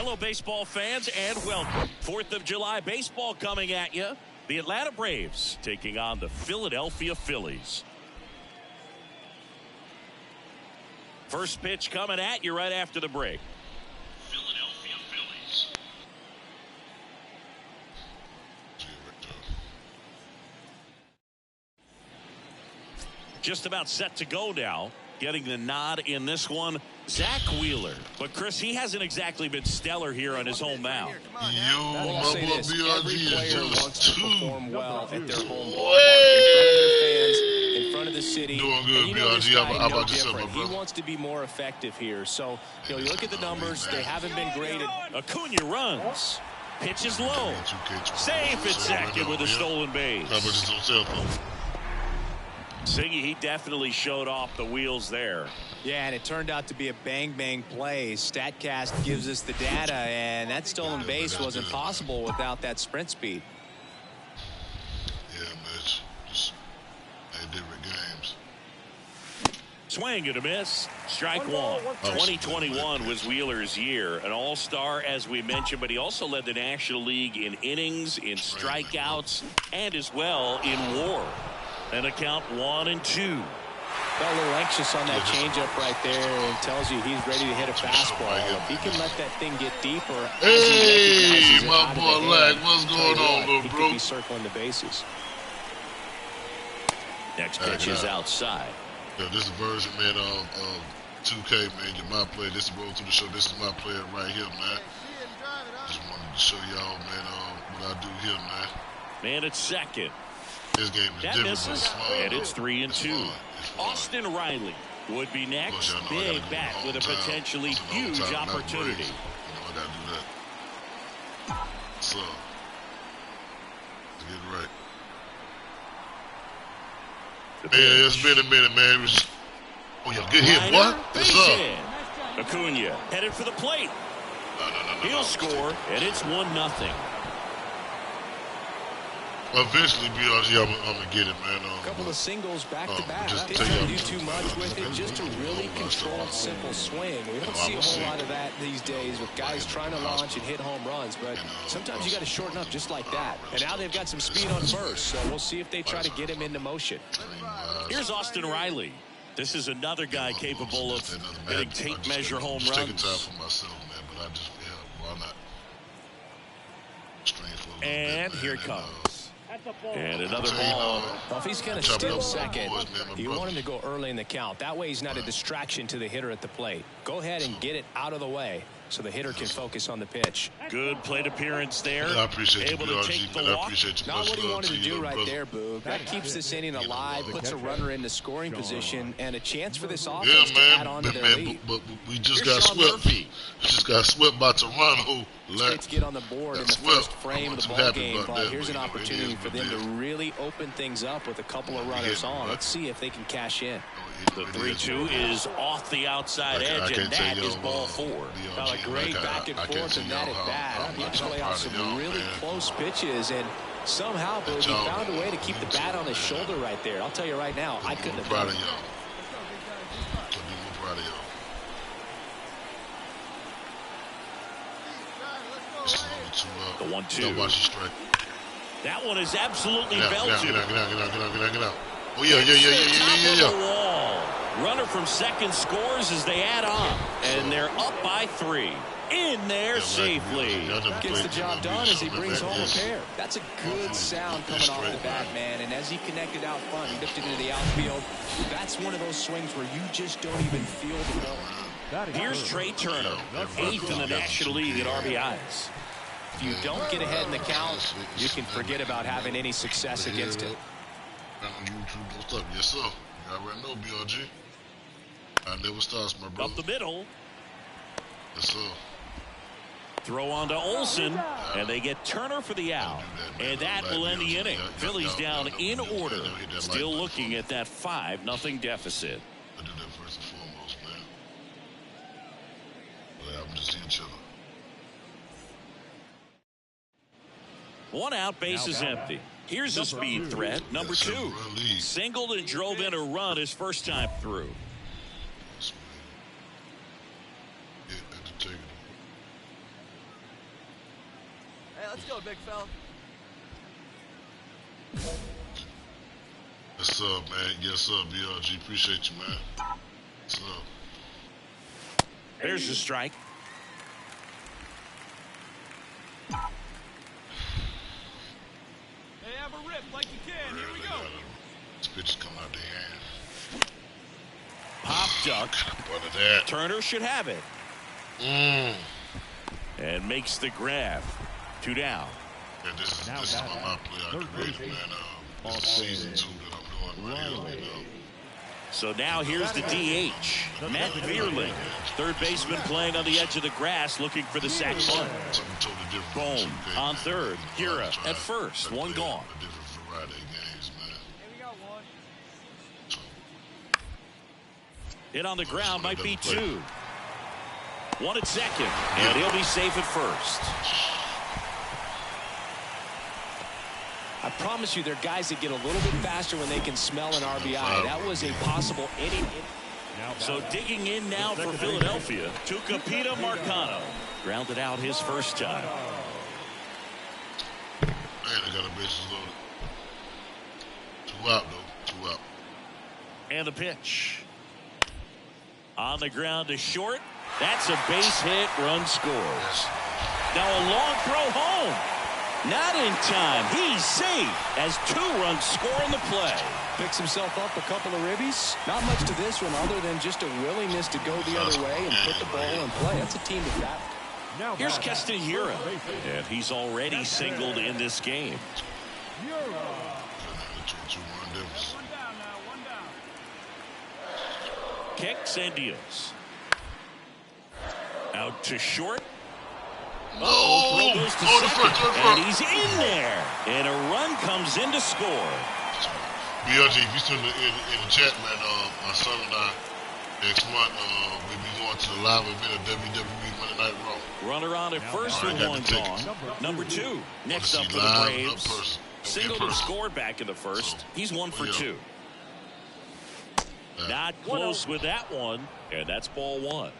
Hello, baseball fans, and welcome. 4th of July baseball coming at you. The Atlanta Braves taking on the Philadelphia Phillies. First pitch coming at you right after the break. Philadelphia Phillies. Just about set to go now. Getting the nod in this one, Zach Wheeler. But, Chris, he hasn't exactly been stellar here on his home mound. I'll say this, every player wants to perform well at their home ballpark, in front of their fans, in front of the city. Doing good, and you know this BRG. guy, How about no yourself, my different. He brother? wants to be more effective here. So, you look at the numbers. They haven't been great. Acuna runs. Pitch is low. Safe at second with a stolen base. How about his own cell phone? Siggy, he definitely showed off the wheels there. Yeah, and it turned out to be a bang-bang play. StatCast gives us the data, and that stolen base wasn't possible without that sprint speed. Yeah, man, it's just different games. Swing and a miss. Strike one. 2021 was Wheeler's year. An all-star, as we mentioned, but he also led the National League in innings, in strikeouts, and as well in WAR. And a count 1-2. Got a little anxious on that changeup right there, and tells you he's ready to hit a fastball. If he can let that thing get deeper, Hey, my boy Lag, what's going on, he bro? could be circling the bases. Next pitch is outside. Yeah, this is a version, man, of 2K, man. Get my play. This is Road to the Show. This is my player right here, man. Just wanted to show y'all, man, what I do here, man. Man at second. This game is That different, misses, but it's fun. and it's 3-2. It's fun. Austin Riley would be next. Y'all know I Big gotta go bat the with a whole time. potentially That's a long huge time, not opportunity. breaks. I gotta do that. So, let's get it right. Man, it's been a minute, man. Oh, yeah, good hit, boy. What's Base up? hit. Acuna headed for the plate. No. He'll score, and it's 1-0. Eventually, BRG, I'm gonna get it, man. A couple of singles back-to-back. just Didn't tell try to you- do too much with it. Just a really controlled, simple swing. We don't see a whole lot of that these days with guys trying to launch and hit home runs. But sometimes you got to shorten up just like that. And now they've got some speed on first. So we'll see if they try to get him into motion. Here's Austin Riley. This is another guy capable of hitting tape measure home I'm taking time runs. for myself, man, but I just, why not? Strain for a little And bit, here man, it comes. And another Tell you, ball. Well, if he's going to Chopping steal up second, boys, man, my you brother. want him to go early in the count. That way he's not a distraction to the hitter at the plate. Go ahead and get it out of the way so the hitter can focus on the pitch. Good plate appearance there. I appreciate you, Able to take BRG, the man. I walk. appreciate you. Not Much what he love wanted to to you, do little right brother. there, Boog. That keeps this inning alive, puts a runner into scoring position, and a chance for this offense Yeah, to add man, on to their man, lead. but we just Here's got Sean swept. Murphy. We just got swept by Toronto. States get on the board in the That's well. first frame I'm of the not ball too happy game, about but that, here's but, an you know, it opportunity is for what them it to is. really open things up with a couple of runners on. Let's see if they can cash in. The 3-2 is off the outside edge, and that is ball 4. Well, a great back and forth and that at bat. He had to play off some really close pitches, and somehow, Boog, he found a way to keep the bat on his shoulder right there. I'll tell you right now, I couldn't have proud done of it. y'all. Couldn't be more proud of y'all. It's The 1-2. Don't watch the strike. That one is absolutely Get out, belted. get out. Oh, yeah. Top of the wall. Runner from second scores as they add on. And they're up by 3. In there safely. Gets the job done as he brings home a pair. That's a good sound coming off the bat, man. And as he connected out front, he lifted into the outfield. That's one of those swings where you just don't even feel the ball. Here's Trey Turner, 8th in the National League at RBIs. If you don't get ahead in the count, you can forget about having any success against it. What's up? Yes, sir. You already know, BRG. I never stops, my brother. Up the middle. Yes, sir. Throw on to Olsen, and they get Turner for the out. And that will end the inning. Phillies down in order. Still looking at that 5-0 deficit. I do that first and foremost, man. What happened to each other? One out, base is empty. Here's a speed threat, number 2. Singled and drove in a run his first time through. Hey, let's go, big fella. What's up, man? Yes, up, BRG. Appreciate you, man. What's up? There's the strike. Hey, have a rip like you can. Here we go. This pitch is coming out the hand. Pop duck. What of that? Turner should have it. And makes the grab. 2 down. Yeah, this is my play I created, man. This is season 2 that I'm doing right here, you know. So now here's the DH, Matt Vierling, third baseman playing on the edge of the grass, looking for the sac bunt. Something totally different. Bohm on third, Hira at first, 1 gone. A different variety of games, man. Here we got one. Hit on the ground might be 2. 1 at second, and he'll be safe at first. I promise you, there are guys that get a little bit faster when they can smell an RBI. That was a possible inning. So digging in now for Philadelphia, Tucupita Marcano. Grounded out his first time. Man, they got a bases loaded. 2 out, though. 2 out. And the pitch. On the ground to short. That's a base hit. Run scores. Now a long throw home. Not in time. He's safe as 2 runs score in the play. Picks himself up a couple of ribbies. Not much to this one other than just a willingness to go the other way and put the ball in play. That's a team to bat. Here's Keston Hira, and he's already singled in this game. Kicks and deals. Out to short. Throw goes to second, and he's in there. And a run comes in to score. BRG, if you still in the chat, man, my son and I, next month, we'll be going to the live event of WWE Monday Night Raw. Runner on at first with 1 gone. Number 2, next up for the Braves. Singled and scored back in the first. He's 1 for 2. Not close with that one, and that's ball 1.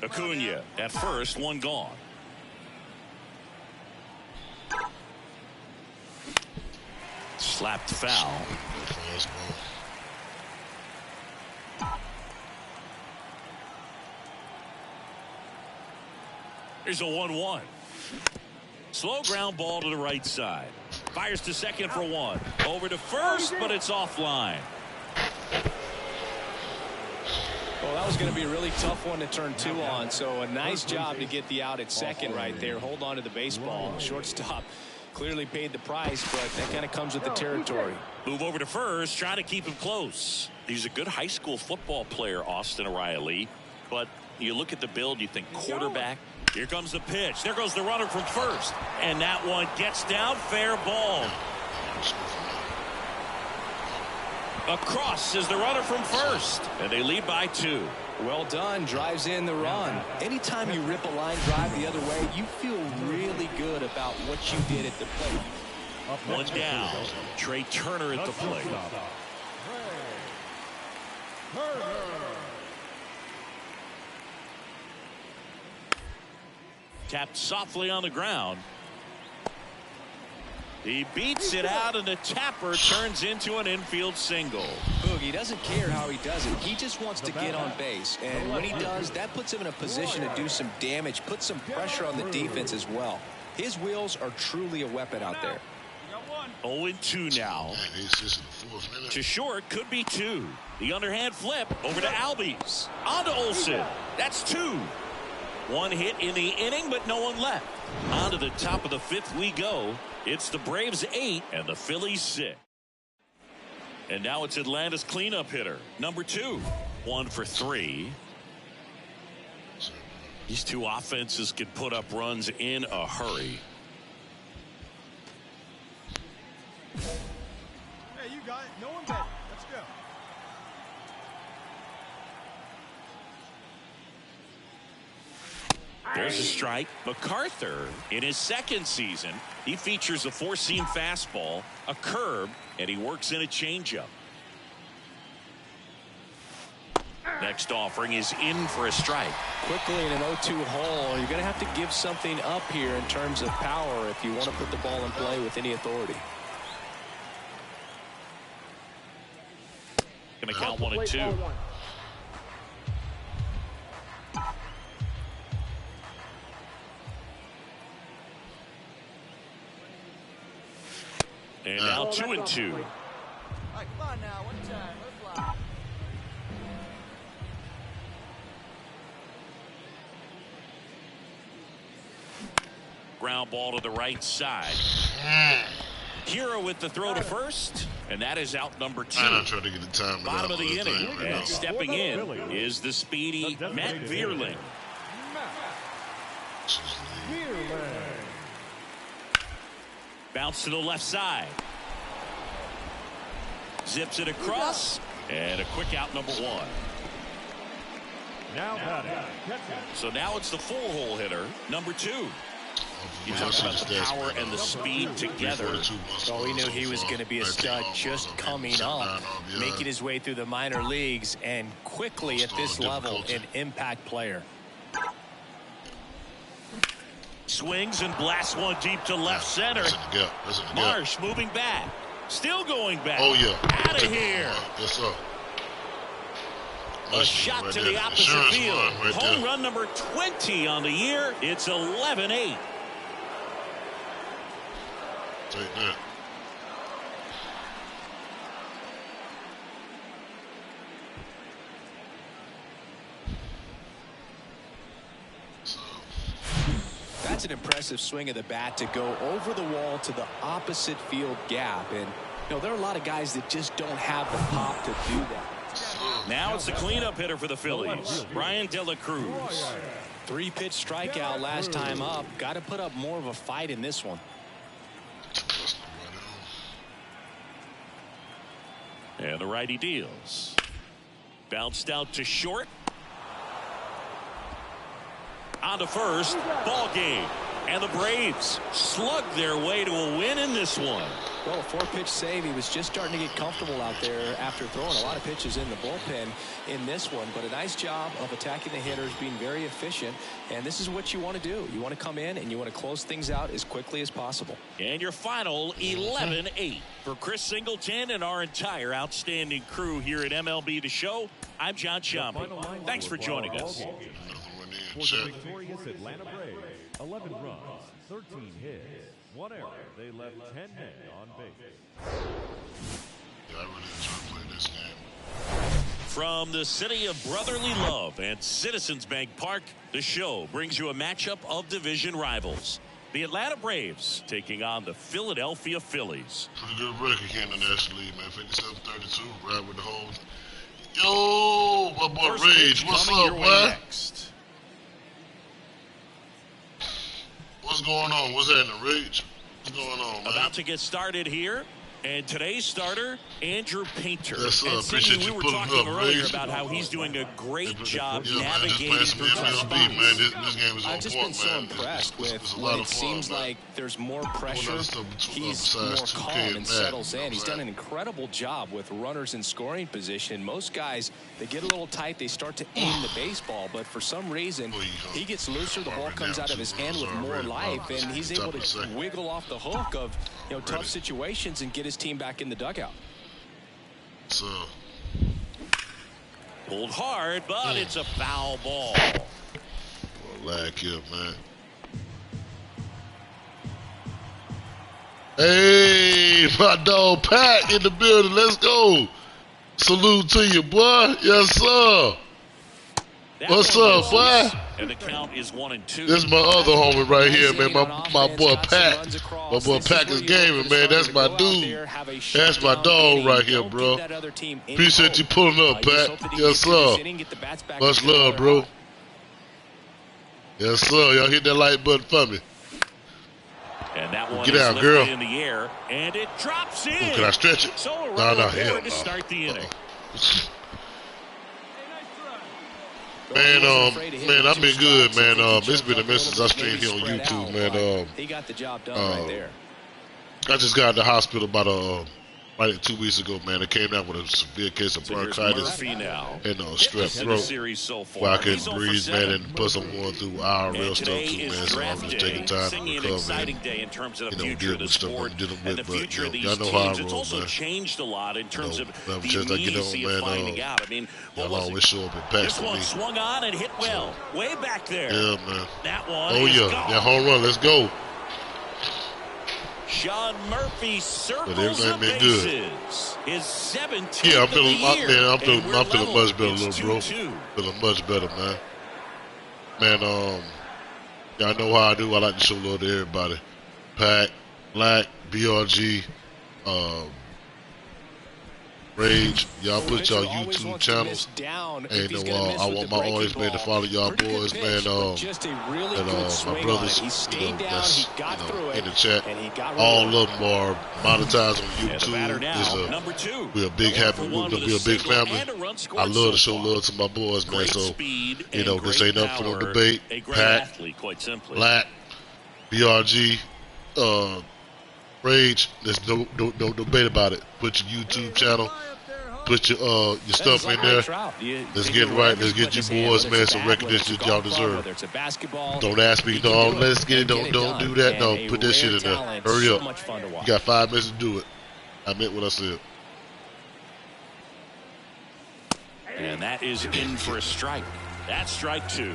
Acuna at first, 1 gone. Slapped foul. Here's a 1-1. Slow ground ball to the right side. Fires to second for 1. Over to first, but it's offline. Well, that was going to be a really tough one to turn 2 on, so a nice job to get the out at second right there. Hold on to the baseball. Shortstop clearly paid the price, but that kind of comes with the territory. Move over to first, try to keep him close. He's a good high school football player, Austin Riley, but you look at the build, you think quarterback. Here comes the pitch. There goes the runner from first, and that one gets down. Fair ball. Across is the runner from first, and they lead by 2. Well done. Drives in the run. Anytime you rip a line drive the other way, you feel really good about what you did at the plate. 1 down. Trey Turner at the plate. Tapped softly on the ground. He beats it out, and the tapper turns into an infield single. Boogie doesn't care how he does it. He just wants to get on base. And when he does, that puts him in a position to do some damage, put some pressure on the defense as well. His wheels are truly a weapon out there. 0-2 now. To short, could be 2. The underhand flip over to Albies. On to Olsen. That's 2. 1 hit in the inning, but no one left. On to the top of the 5th we go. It's the Braves 8 and the Phillies 6. And now it's Atlanta's cleanup hitter, number 2. 1 for 3. These 2 offenses can put up runs in a hurry. Hey, you got it. No one bet. Let's go. There's a strike. MacArthur, in his 2nd season, he features a 4-seam fastball, a curve, and he works in a changeup. Next offering is in for a strike. Quickly in an 0-2 hole, you're going to have to give something up here in terms of power if you want to put the ball in play with any authority. Going to count 1-2. And now 2-2. All right, come on now, one time, let's fly. Ground ball to the right side. Hero with the throw to first, and that is out number 2. I'm trying to get the time. Bottom of the inning, and stepping in is the speedy Matt Vierling. Bounce to the left side. Zips it across, and a quick out, number 1. So now it's the 4-hole hitter, number 2. You talk about the power and the speed together. Oh, he knew he was going to be a stud just coming up, making his way through the minor leagues, and quickly at this level, an impact player. Swings and blasts one deep to left center. Marsh moving back. Still going back. Oh, yeah. Out of here. Yes, sir. A shot to the opposite field. Home run number 20 on the year. It's 11-8. Take that. That's an impressive swing of the bat to go over the wall to the opposite field gap. And, you know, there are a lot of guys that just don't have the pop to do that. Now it's the cleanup hitter for the Phillies, Brian De La Cruz. 3-pitch strikeout last time up. Got to put up more of a fight in this one. And the righty deals. Bounced out to short. On to first. Ball game. And the Braves slug their way to a win in this one. Well, a 4-pitch save. He was just starting to get comfortable out there after throwing a lot of pitches in the bullpen in this one. But a nice job of attacking the hitters, being very efficient. And this is what you want to do. You want to come in and you want to close things out as quickly as possible. And your final 11-8. For Chris Singleton and our entire outstanding crew here at MLB The Show, I'm John Sciambi. Thanks for joining us. For the victorious Atlanta Braves, 11 runs, 13 hits, 1 error. They left 10 men on base. Yeah, I really enjoy playing this game. From the city of brotherly love and Citizens Bank Park, the show brings you a matchup of division rivals. The Atlanta Braves taking on the Philadelphia Phillies. Pretty good record here in the National League, man. 57-32, right with the whole. Yo, my boy First Rage, what's up, man? Next. What's going on? What's happening, Rage? What's going on, man? About to get started here. And today's starter, Andrew Painter. Yes, sir. And Appreciate Cindy, you we were pulling talking up, earlier Rage. about how he's doing a great job Yeah, man, navigating just through playing tough some spots. MLB, man. This game is on I've just point, been so man. impressed It's with a when lot it of fun, seems man. like there's more pressure. other stuff He's more besides 2K calm and and Madden, settles you know in. what He's I'm done an saying? incredible job with runners in scoring position. Most guys, they get a little tight. They start to aim the baseball, but for some reason, he gets looser. The ball comes out of his hand with more life, and he's able to wiggle off the hook of tough situations and get his team back in the dugout. So, Pulled hard, but it's a foul ball. lag here, man. Hey, my dog Pat in the building. Let's go. Salute to you, boy. Yes, sir. That What's one up, misses, boy? And the count is 1-2. This is my other homie right here, man. My boy Pat. My boy Pat is gaming, man. That's my dude. That's my dog right here, bro. Appreciate you pulling up, Pat. Yes, sir. Much love, bro. Yes, sir. Y'all hit that like button for me. And that one Get is out, lifted girl. in the air, and it drops in. Ooh, can I stretch it? So a No, runner no, aboard hell to no. start the inning. Man, I've been good, man. It's been a minute since I streamed here on YouTube, man. He got the job done right there. I just got out of the hospital about right 2 weeks ago, man. I came down with a severe case of bronchitis and strep throat. So where I couldn't breathe, man, and plus I'm going through IRL stuff too, man. So I'm just taking time to recover and, deal with stuff I'm dealing with. But y'all know how I roll, man. Changed a lot in terms of the chance I get on, man. Y'all always show up in packs for me. This one swung on and hit well, way back there. Yeah, man. That one. Oh yeah, that home run. Let's go. Sean Murphy circles the bases. His 17th I'm feeling much better, little bro. 2-2. Feeling much better, man. Man, y'all know how I do. I like to show love to everybody. Pack, Black, BRG, Rage, y'all put y'all YouTube channels, and I want my audience, man, to follow y'all boys, man, and my brothers, that's, in the chat. All of them are monetized on YouTube. We're a big happy, we're a big family. I love to show love to my boys, man. So, this ain't up for no debate. Pat, Black, BRG, Rage, there's no debate about it. Put your YouTube channel, put your stuff in there. Let's get right. Let's get you boys, man, some recognition that y'all deserve. Don't ask me, no, let's get it. Don't do that. No, put that shit in there. Hurry up. You got 5 minutes to do it. I meant what I said. And that is in for a strike. That's strike 2.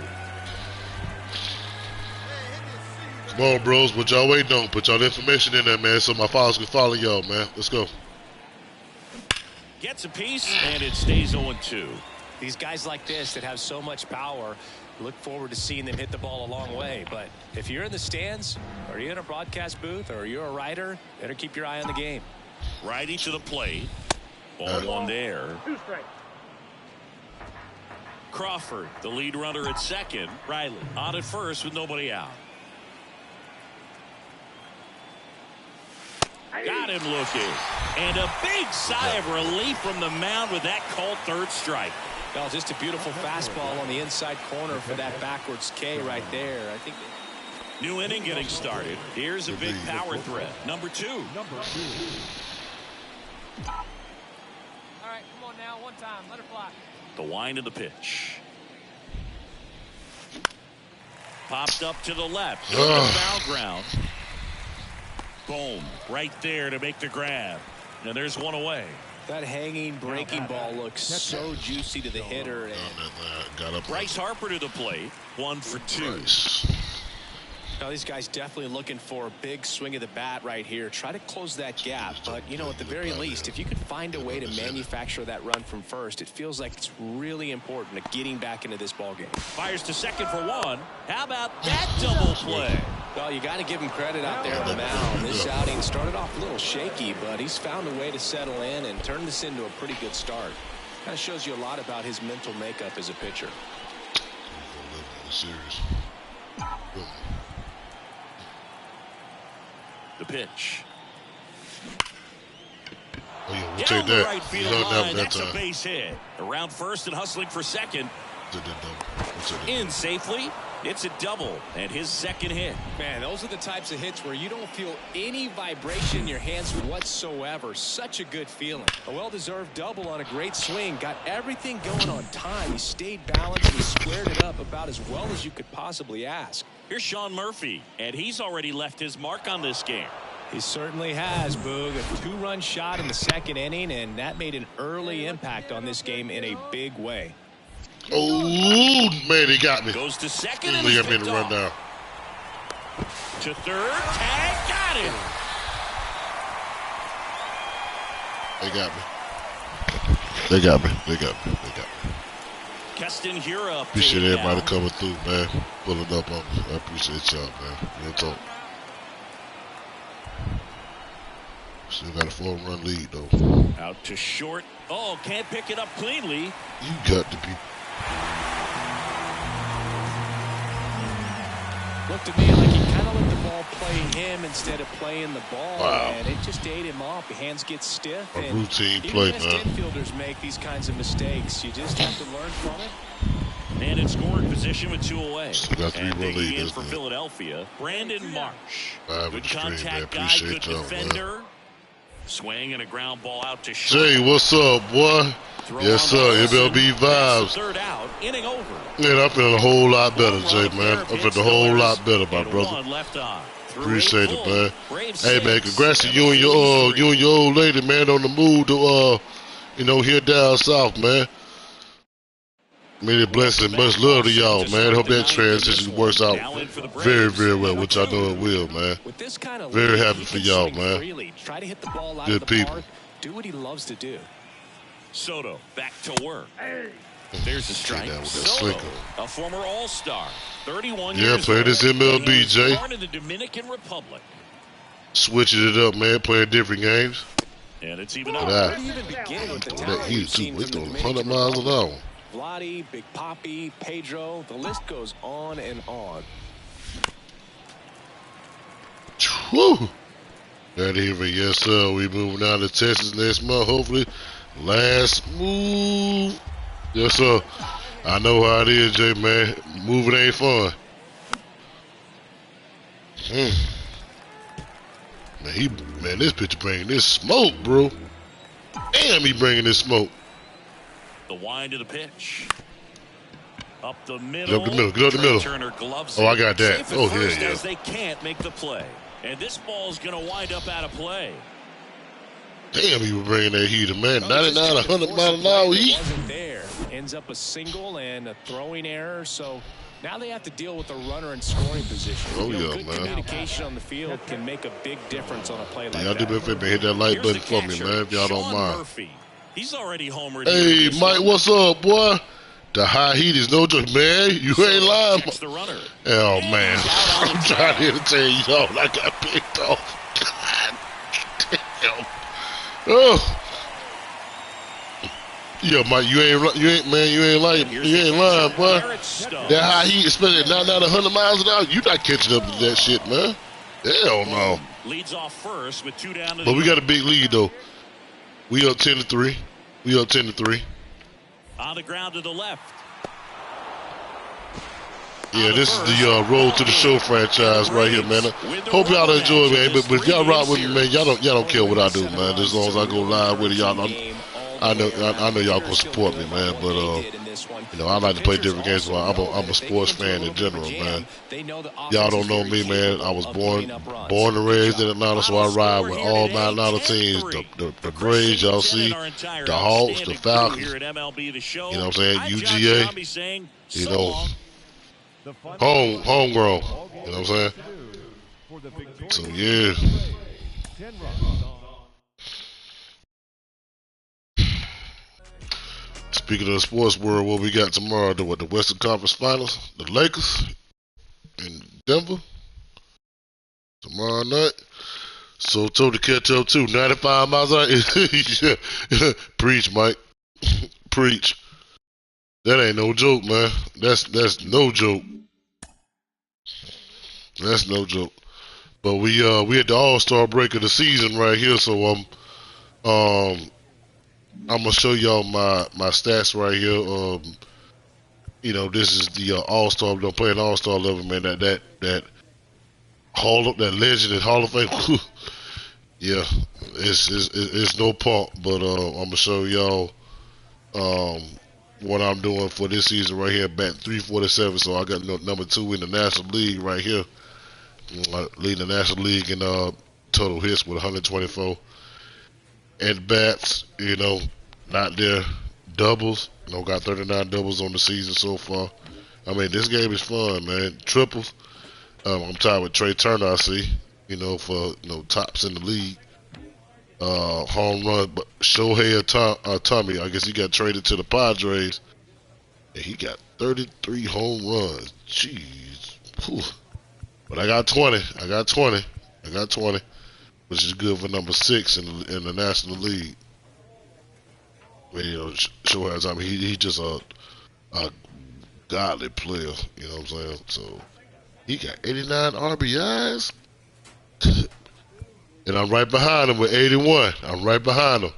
Come on, bros. What y'all waiting on? Put y'all information in there, man, so my followers can follow y'all, man. Let's go. Gets a piece, and it stays 0-2. These guys like this that have so much power, look forward to seeing them hit the ball a long way. But if you're in the stands, or you're in a broadcast booth, or you're a writer, better keep your eye on the game. Righty to the plate. Ball one there. Crawford, the lead runner at second. Riley on at first with nobody out. Got him looking. And a big sigh of relief from the mound with that called third strike. Well, just a beautiful fastball on the inside corner for that backwards K right there. I think. New inning getting started. Here's a big power threat. Number 2. All right, come on now. One time. Let her fly. The wind of the pitch. Popped up to the left. Foul ground. Boom. Right there to make the grab. And there's one away. That hanging breaking ball looks so juicy to the hitter. And Bryce Harper to the plate. 1 for 2. Now these guys definitely looking for a big swing of the bat right here. Try to close that gap. But, at the very least, if you could find a way to manufacture that run from first, it feels like it's really important to getting back into this ballgame. Fires to second for 1. How about that double play? Well, you got to give him credit out there on the mound. This outing started off a little shaky, but he's found a way to settle in and turn this into a pretty good start. Kind of shows you a lot about his mental makeup as a pitcher. The pitch. Oh, yeah, we'll take that. Right field line. That's a base hit. Around first and hustling for second. In safely. It's a double and his second hit. Man, those are the types of hits where you don't feel any vibration in your hands whatsoever. Such a good feeling. A well-deserved double on a great swing. Got everything going on time. He stayed balanced and squared it up about as well as you could possibly ask. Here's Sean Murphy, and he's already left his mark on this game. He certainly has, Boog. A 2-run shot in the second inning, and that made an early impact on this game in a big way. Oh, man, he got me. Goes to second and he's picked off. Run down. To third, tag, got him. They got me. Keston Hiura. Appreciate everybody coming through, man. Pulling up on me. I appreciate y'all, man. Real talk. Still got a 4-run lead, though. Out to short. Oh, can't pick it up cleanly. You got to be. Looked to me like he kind of let the ball play him instead of playing the ball. Wow. And it just ate him off. The hands get stiff. A routine play, man. Infielders make these kinds of mistakes. You just have to learn from it. And in scoring position with 2 away. Still got 3 more lead in for Philadelphia. Brandon Marsh. Good contact guy, good defender. Swing and a ground ball out to Jay, what's up, boy? Yes, sir. MLB vibes. Third out, inning over. Man, I'm feeling a whole lot better, Jay, man. I'm feeling a whole lot better, my brother. Appreciate it, man. Hey, man, congrats to you and your old lady, man, on the move to here down south, man. Many blessings, much love to y'all, man. Hope that transition works out very, very well, which I know it will, man. Very happy for y'all, man. Good people. Do what he loves to do. Soto back to work. There's a strike. Soto, a former All-Star, 31 years play this MLB, Jay. Born in the Dominican Republic. Switching it up, man. Playing different games. And it's even up. Where do you even begin with the talent we've seen from the Dominican 100 miles an hour. Vladdy, Big Papi, Pedro, the list goes on and on. Whew. That even, yes, sir. We moving down to Texas next month, hopefully. Last move. Yes, sir. I know how it is, Jay, man. Moving ain't fun. Man, this pitcher bringing this smoke, bro. Damn, he bringing this smoke. The wind of the pitch. Up the Get up the middle. Get up the middle. Turner gloves oh, I got that. Oh, yeah. As they can't make the play. And this ball's going to wind up out of play. Damn, he was bringing that heater, man. 99, 100 mile an hour heat. Wasn't there. Ends up a single and a throwing error. So now they have to deal with a runner in scoring position. Oh, yeah, good man. Communication on the field can make a big difference on a play like Y'all do me a favor, hit that like button for me, man, if y'all don't mind. Murphy. He's already homered. Hey, Mike, what's up, boy? The high heat is no joke, man. You ain't lying. The runner. Oh, man. I'm trying to entertain y'all. I got picked off. God damn. Oh. Yeah, Mike, you ain't lying, boy. That high heat, especially now 100 miles an hour, you not catching up to that shit, man. Hell no. Leads off first with 2 down. But we got a big lead though. We up 10-3. We up 10-3. On the ground to the left. Yeah, this is the Road to the Show franchise right here, man. Hope y'all enjoy, man. But if y'all rock with me, man, y'all don't care what I do, man. As long as I go live with y'all, I know y'all gonna support me, man. But I like to play different games. So I'm a sports fan in general, man. Y'all don't know me, man. I was born and raised in Atlanta, so I ride with all my Atlanta teams. The Braves, y'all see, the Hawks, the Falcons. You know what I'm saying? UGA. You know. Homegrown. You know what I'm saying? So yeah. Speaking of the sports world, what we got tomorrow? The Western Conference Finals, the Lakers in Denver tomorrow night. So told to catch up too. 95 miles an hour. Preach, Mike. Preach. That ain't no joke, man. That's no joke. That's no joke. But we had the All-Star break of the season right here, so I'm gonna show y'all my stats right here. This is the All-Star. I'm playing All-Star level, man. That legend and Hall of Fame. Yeah, it's no pump, but I'm gonna show y'all what I'm doing for this season right here. Bat 347, so I got number 2 in the National League right here. Leading the National League in total hits with 124. And bats, not there. Doubles, got 39 doubles on the season so far. I mean, this game is fun, man. Triples, I'm tied with Trey Turner, I see, for tops in the league. Home run, but Shohei Ohtani, I guess he got traded to the Padres, and he got 33 home runs. Jeez. Whew. But I got 20, which is good for number 6 in the National League. Shohei Ohtani, he just a godly player, you know what I'm saying? So he got 89 RBIs. And I'm right behind him with 81. I'm right behind him.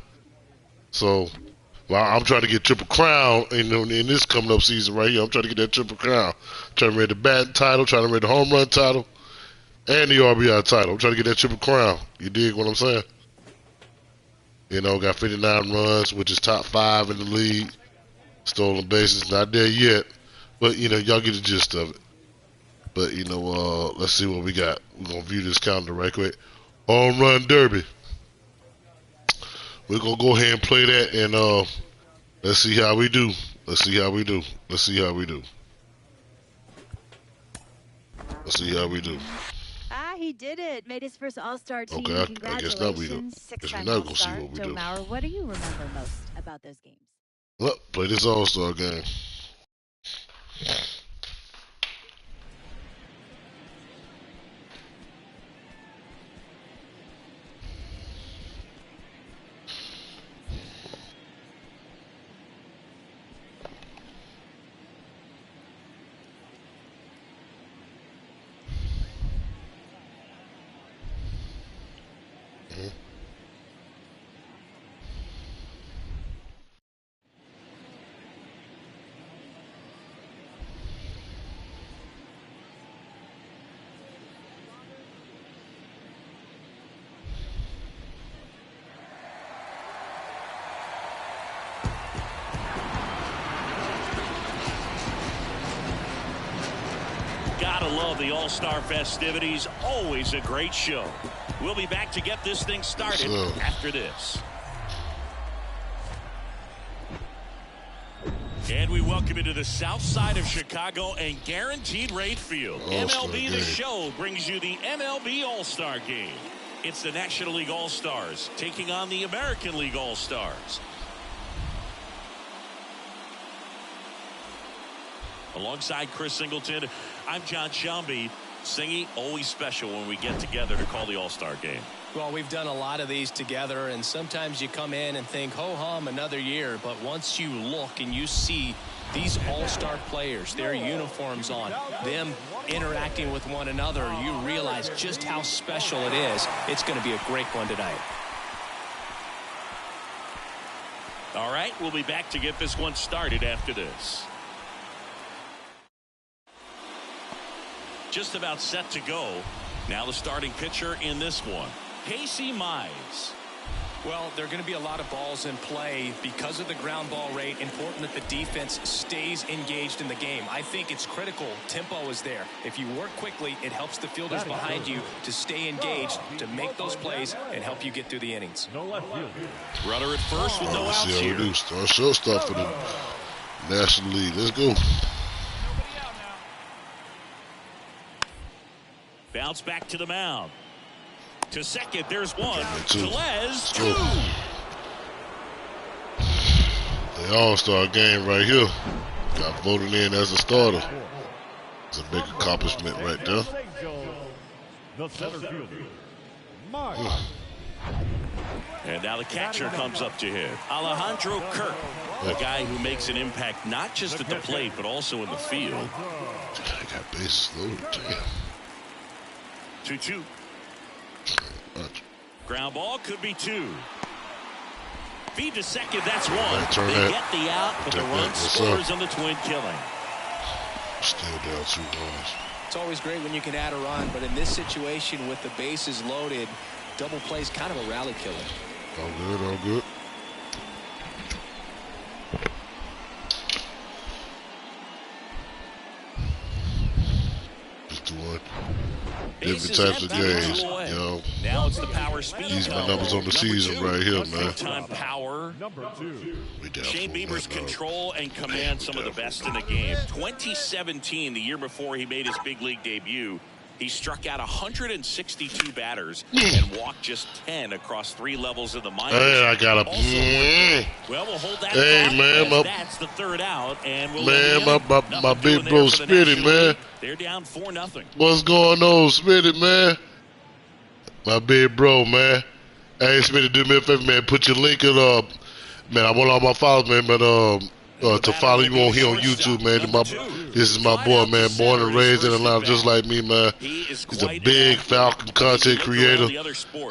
So, I'm trying to get Triple Crown in this coming up season right here. I'm trying to get that Triple Crown. Trying to read the batting title, trying to read the home run title, and the RBI title. I'm trying to get that Triple Crown. You dig what I'm saying? You know, got 59 runs, which is top 5 in the league. Stolen bases, not there yet, but you know, y'all get the gist of it. But you know, let's see what we got. We're gonna view this calendar right quick. Home Run Derby. We're gonna go ahead and play that, and let's see how we do. Let's see how we do. Let's see how we do. Let's see how we do. He did it. Made his first All-Star team. Okay, I guess not we do. Congratulations. Guess we're not gonna see what we Joe do. Mauer, what do you remember most about those games? Well, play this All-Star game. Gotta love the All-Star festivities. Always a great show. We'll be back to get this thing started after this. And we welcome you to the south side of Chicago and Guaranteed Rate Field. MLB The Show brings you the MLB All-Star Game. It's the National League All-Stars taking on the American League All-Stars. Alongside Chris Singleton, I'm John Shelby. Singy, always special when we get together to call the All-Star Game. Well, we've done a lot of these together, and sometimes you come in and think, ho-hum, another year. But once you look and you see these All-Star players, their uniforms on, them interacting with one another, you realize just how special it is. It's going to be a great one tonight. All right, we'll be back to get this one started after this. Just about set to go. Now the starting pitcher in this one, Casey Mize. Well, there are going to be a lot of balls in play because of the ground ball rate. Important that the defense stays engaged in the game. I think it's critical. Tempo is there. If you work quickly, it helps the fielders behind you to stay engaged, to make those plays, and help you get through the innings. No left field. Runner at first with no outs here. Start shortstop for the National League. Let's go. Bounce back to the mound. To second, there's one. Let's two. The All-Star game right here. Got voted in as a starter. It's a big accomplishment right there. The center fielder, And now the catcher comes up to hit. Alejandro Kirk, a guy who makes an impact not just at the plate, but also in the field. I got bases loaded. Damn. 2-2. Ground ball could be 2. Feed to second, that's 1. They get the out, but the run scores on the twin killing. Still down 2 runs. It's always great when you can add a run, but in this situation with the bases loaded, double play is kind of a rally killer. All good, all good. Just doing different types of games, you know. Now it's the power speed. These are my numbers on the season right here, man. Time power. number 2. Shane Bieber's control and command, some of the best in the game. 2017, the year before he made his big league debut, he struck out 162 batters and walked just 10 across 3 levels of the minors. Hey, I got a. Well, we'll hold that. Hey, man, that's the third out, and we'll my big bro Spitty, man. They're down 4-0. What's going on, Spitty, man? My big bro, man. Hey, Spitty, do me a favor, man. Put your link in up. Man, I want all my followers, man, but to follow you on here on YouTube, man. This is my boy, man, born and raised in Atlanta just like me, man. He's a big Falcon content creator.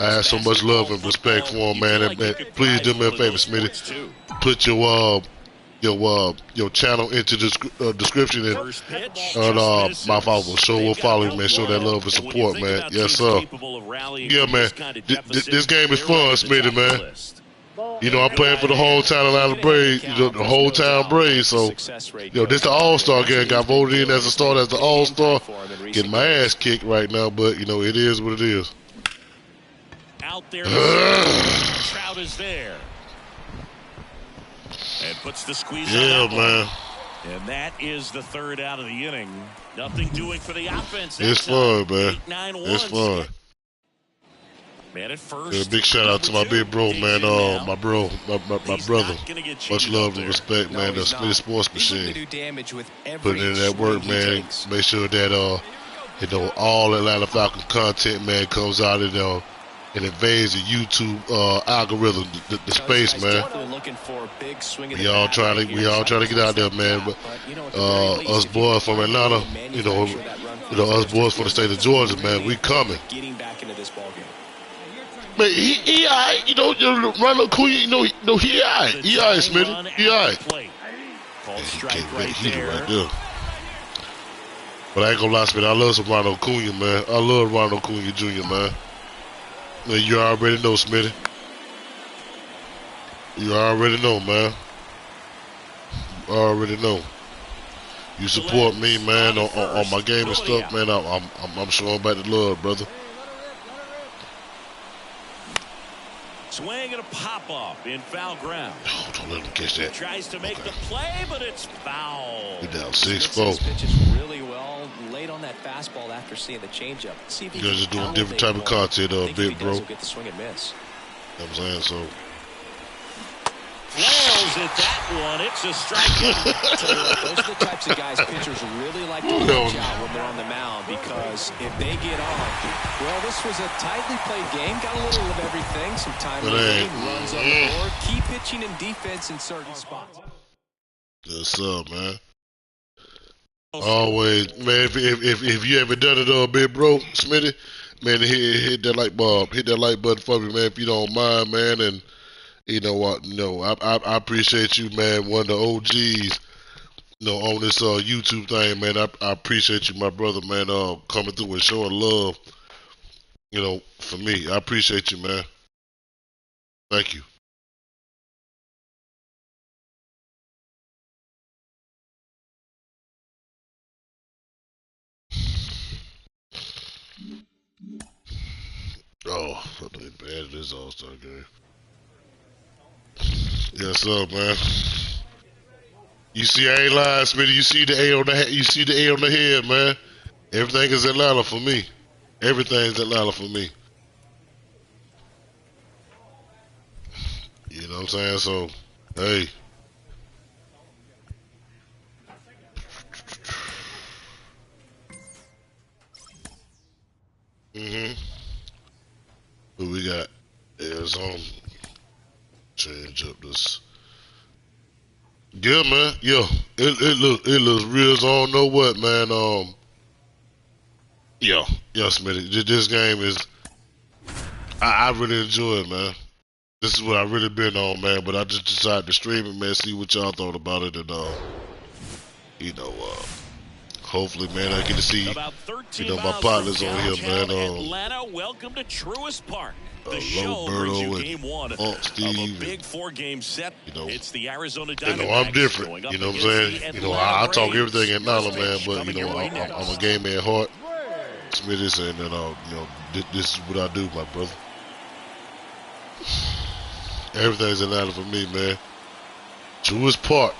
I have so much love and respect for him, man. And please do me a favor, Smitty. Put your channel into the description and my followers. So we'll follow you, man. Show that love and support, man. Yes, sir. Yeah, man. This game is fun, Smitty, man. You know, I'm playing for the hometown Atlanta Braves, you know, the hometown Braves. So, you know, this the All-Star game. Got voted in as a starter as the All-Star. Getting my ass kicked right now, but, you know, it is what it is. Out there, Trout is there. And puts the squeeze on that man. And that is the third out of the inning. Nothing doing for the offense. It's fun, man. It's fun. Man at first. Yeah, big shout out to my big bro, man. My brother. Much love and respect, man. The Smitty Sports Machine. Putting in that work, man. Make sure that you know, all Atlanta Falcons content, man, comes out and invades the YouTube algorithm, the space, man. We all trying to get out there, man. But us boys from Atlanta, you know, us boys from the state of Georgia, man, we coming. Man, he alright, you know, Ronald Acuna, you know, he alright. He alright, Smitty. He alright. Right there. But I ain't gonna lie, Smitty, I love some Ronald Acuna, man. I love Ronald Acuna Jr., man. Man, you already know, Smitty. You already know, man. You already know. You support me, man, on my game and stuff, man. I'm showing back the love, brother. Swing and a pop-off in foul ground. Oh, don't let him catch that. He tries to make the play, but it's foul. We're down 6-4. Pitches really well late on that fastball after seeing the changeup. See if he you guys just doing different type of content, big bro. Get the swing and miss. You know what I'm saying? So. Flails at that one. It's a strikeout. Those are the types of guys pitchers really like to watch out when they're on the mound, because if they get on, well, this was a tightly played game. Got a little of everything. Some time in the game, runs on the board, key pitching and defense in certain spots. Yes, up, man. Always, man. If you ever done it, big bro, Smitty, man, hit that like button for me, man. If you don't mind, man, and. You know what? No, I appreciate you, man. One of the OGs, you know, on this YouTube thing, man. I appreciate you, my brother, man. Coming through and showing love, you know, for me. I appreciate you, man. Thank you. Oh, that ain't bad. This All-Star game. Yes, up, man. You see, I ain't lying, Smitty. You see the A on the head, man. Everything is Atlanta for me. Everything's Atlanta for me. You know what I'm saying? So, hey. Who we got? Arizona. Change up this. Yeah, man. Yeah, it looks real. So I don't know what, man. Yeah, Smitty. This game is. I really enjoy it, man. This is what I really been on, man. But I just decided to stream it, man. See what y'all thought about it, and you know, hopefully, man, I get to see, you know, my partners on here, man. Atlanta, welcome to Truist Park. The show brings you game one of a big 4-game set. You know, it's the Arizona Diamondbacks. You know, I'm different. You know what I'm saying? You know, I talk everything in Atlanta, man, but you know, I'm a game man at heart. Smitty saying that, you know, this is what I do, my brother. Everything's Atlanta for me, man. Truist Park.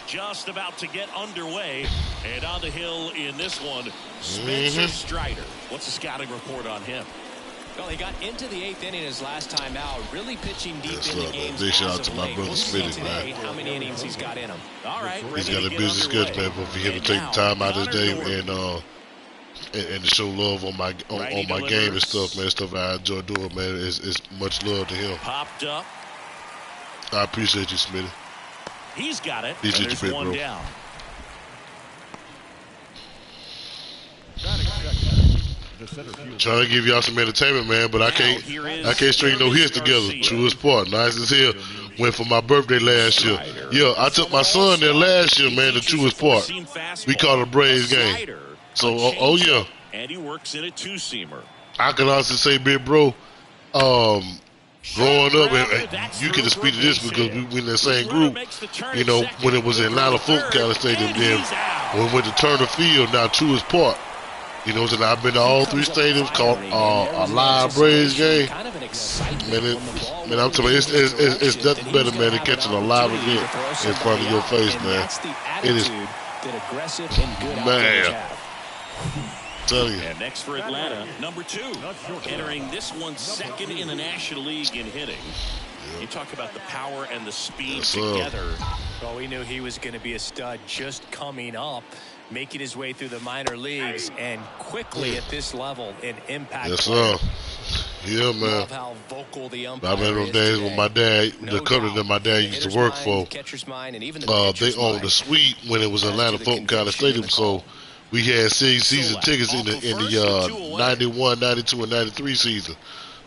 Just about to get underway, and on the hill in this one, Spencer Strider. What's the scouting report on him? Well, he got into the 8th inning his last time out, really pitching deep in the game. Big shout out to my brother Smitty, man. How many innings he's got in him? All right, he's got a busy schedule, man, but for him to take the time out of his day and to show love on my game and stuff, man, stuff I enjoy doing, man, is much love to him. Popped up. I appreciate you, Smitty. He's got it. Appreciate you, big one bro. Down. Trying to give y'all some entertainment, man, but I can't string no hits together. Truist Park, nice as hell. Went for my birthday last year. Yeah, I took my son there last year, man, to Truist Park. We called it a Braves game. So, oh yeah. And he works in a 2-seamer. I can honestly say, big bro, growing up, and you can speak to this because we were in that same group, you know, when it was in Atlanta Folk College Stadium, then when we went to Turner Field, now Truist Park. You know, so I've been to all three stadiums, called a live Braves game. Man, I'm telling you, it's nothing better, man, than catching a live event in front of your face, man. It is, man. Tell you. And next for Atlanta, number 2, entering this one second in the National League in hitting. You talk about the power and the speed together. Well, we knew he was going to be a stud just coming up, making his way through the minor leagues, and quickly at this level in impact. Yes, sir. Yeah, man. I remember those days when my dad, the company that my dad used to work for, they owned the suite when it was Atlanta Folk College Stadium, so we had season tickets in the 91, 92, and 93 season.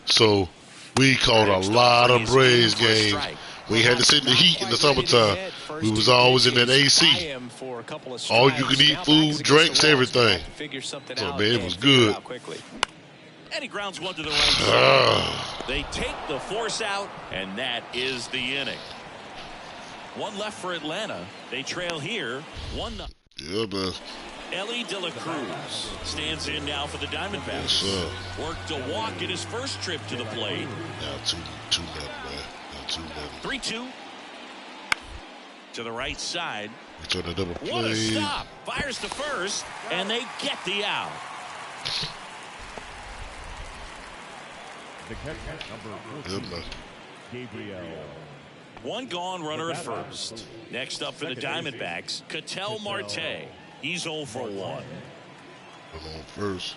So we caught a lot of Braves games. We had to sit in the heat in the summertime. We was always in that AC. All you can eat food, drinks, everything. So, man, it was good. And he grounds one to the right side. They take the force out, and that is the inning. One left for Atlanta. They trail here 1-0. Yeah, man. Ellie De La Cruz stands in now for the Diamondbacks. Yes, worked a walk in his first trip to the plate. Now 2-0, man. 3-2 to the right side. Return the double play. What a stop! Fires to first, and they get the out. The catcher, number 14, Gabriel. One gone, runner at first. Next up for the Diamondbacks, Ketel Marte. He's 0 for 1. On first.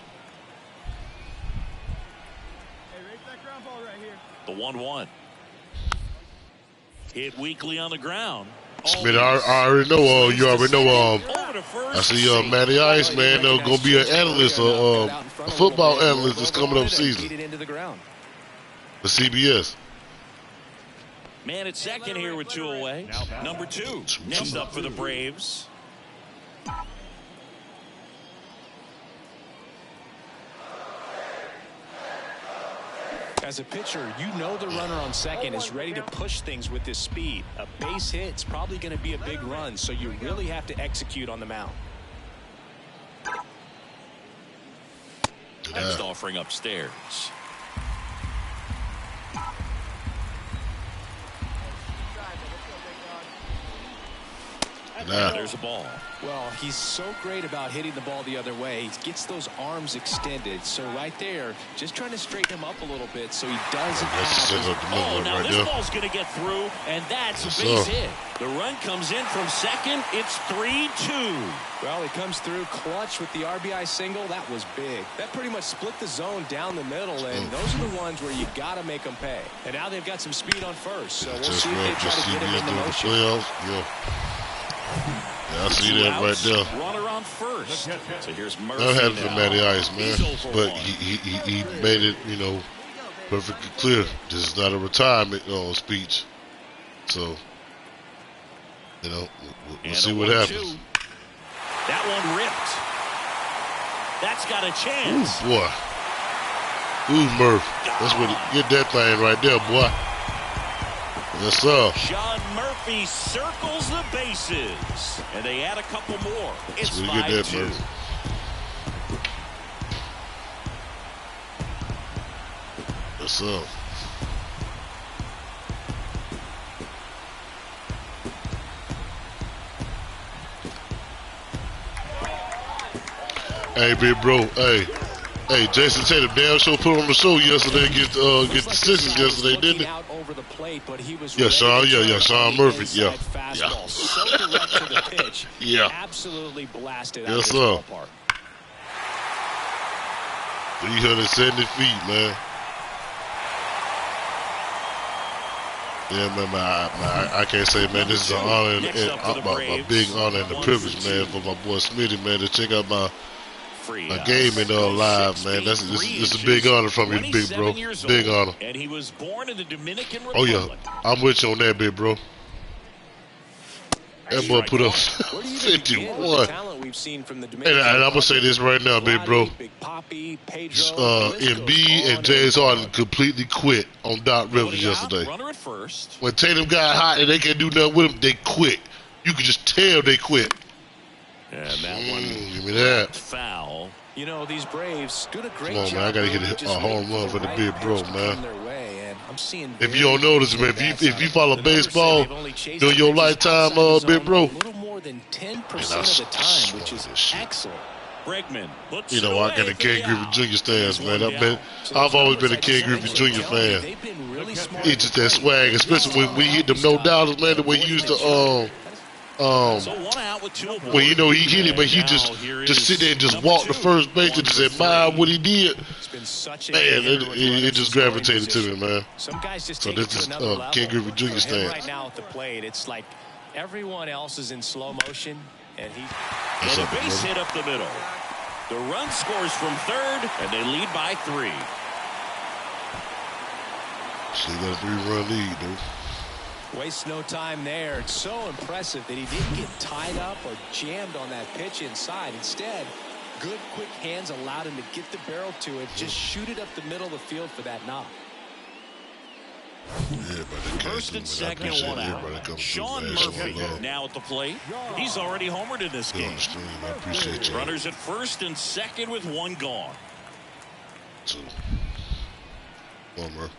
Hey, raise that ground ball right here. The 1-1. Hit weakly on the ground. Smith, I already know. You already know. I see Matty Ice, man. There's gonna be an analyst, a football analyst that's coming up season. The CBS. Man at second here with 2 away. Number 2. Next up for the Braves. As a pitcher, you know the runner on second is ready to push things with his speed. A base hit's probably going to be a big run, so you really have to execute on the mound. Next offering upstairs. There's a ball. Well, he's so great about hitting the ball the other way. He gets those arms extended. So right there, just trying to straighten him up a little bit so he doesn't have... Now this ball's going to get through, and that's a base hit. The run comes in from second. It's 3-2. Well, he comes through clutch with the RBI single. That was big. That pretty much split the zone down the middle, and those are the ones where you got to make them pay. And now they've got some speed on first, so we'll see if they try to get him in the motion. Yeah, I see that right there. Runner on first. So here's Murphy. That happened for Matty Ice, man. But he made it, you know, perfectly clear. This is not a retirement speech. So, you know, we'll see what happens. That one ripped. That's got a chance. Ooh, boy. Ooh, Murph. That's what get that thing right there, boy. Yes, sir. Sean Murphy circles the bases, and they add a couple more. It's 5-2. Yes, sir. Hey, big bro. Hey, Jason Tatum, damn sure put on the show yesterday, get the decisions yesterday, didn't he? Yeah, Sean Murphy, yeah. Yeah. Absolutely blasted out. Yes, sir. 370 feet, man. Yeah, man, I can't say, man, this is an honor and a big honor and a privilege, man, for my boy Smitty, man, to check out my game in live, man. This is a big honor from you, big bro. Big honor. And he was born in the Dominican Republic. Oh yeah, I'm with you on that, big bro. That boy put up 51. what we've seen from the And I'm gonna say this right now, big bro. Embiid and James Harden completely quit on Doc Rivers yesterday. Runner at first. When Tatum got hot and they can't do nothing with him, they quit. You could just tell they quit. And that one, give me that. Foul. You know, these Braves doing a great Come on, job. man. I gotta hit a home run for the big bro, man. I'm seeing if you don't notice, man, if you follow baseball during your lifetime, big bro, a little more than 10% of the time, which is excellent. Bregman looks you know, I got a Ken Griffey Jr. stance, man. I've always been a Ken Griffey Jr. fan. It's just that swag, especially when you hit them no doubters, man. The way he used to when you know he hit it, but he just sit there and just walk the first base and just admire what he did. Man, it just gravitated to me, man. So this is Ken Griffey Jr. stance. Right now at the plate, it's like everyone else is in slow motion, and he. And a base hit up the middle. The run scores from third, and they lead by 3. So you got a 3-run lead, dude. Wastes no time there. It's so impressive that he didn't get tied up or jammed on that pitch inside. Instead, good quick hands allowed him to get the barrel to it, just shoot it up the middle of the field for that knock. First and second, 1 out. Sean Murphy now at the plate. He's already homered in this game. I appreciate you. Runners at first and second with 1 gone. 2. 1 more.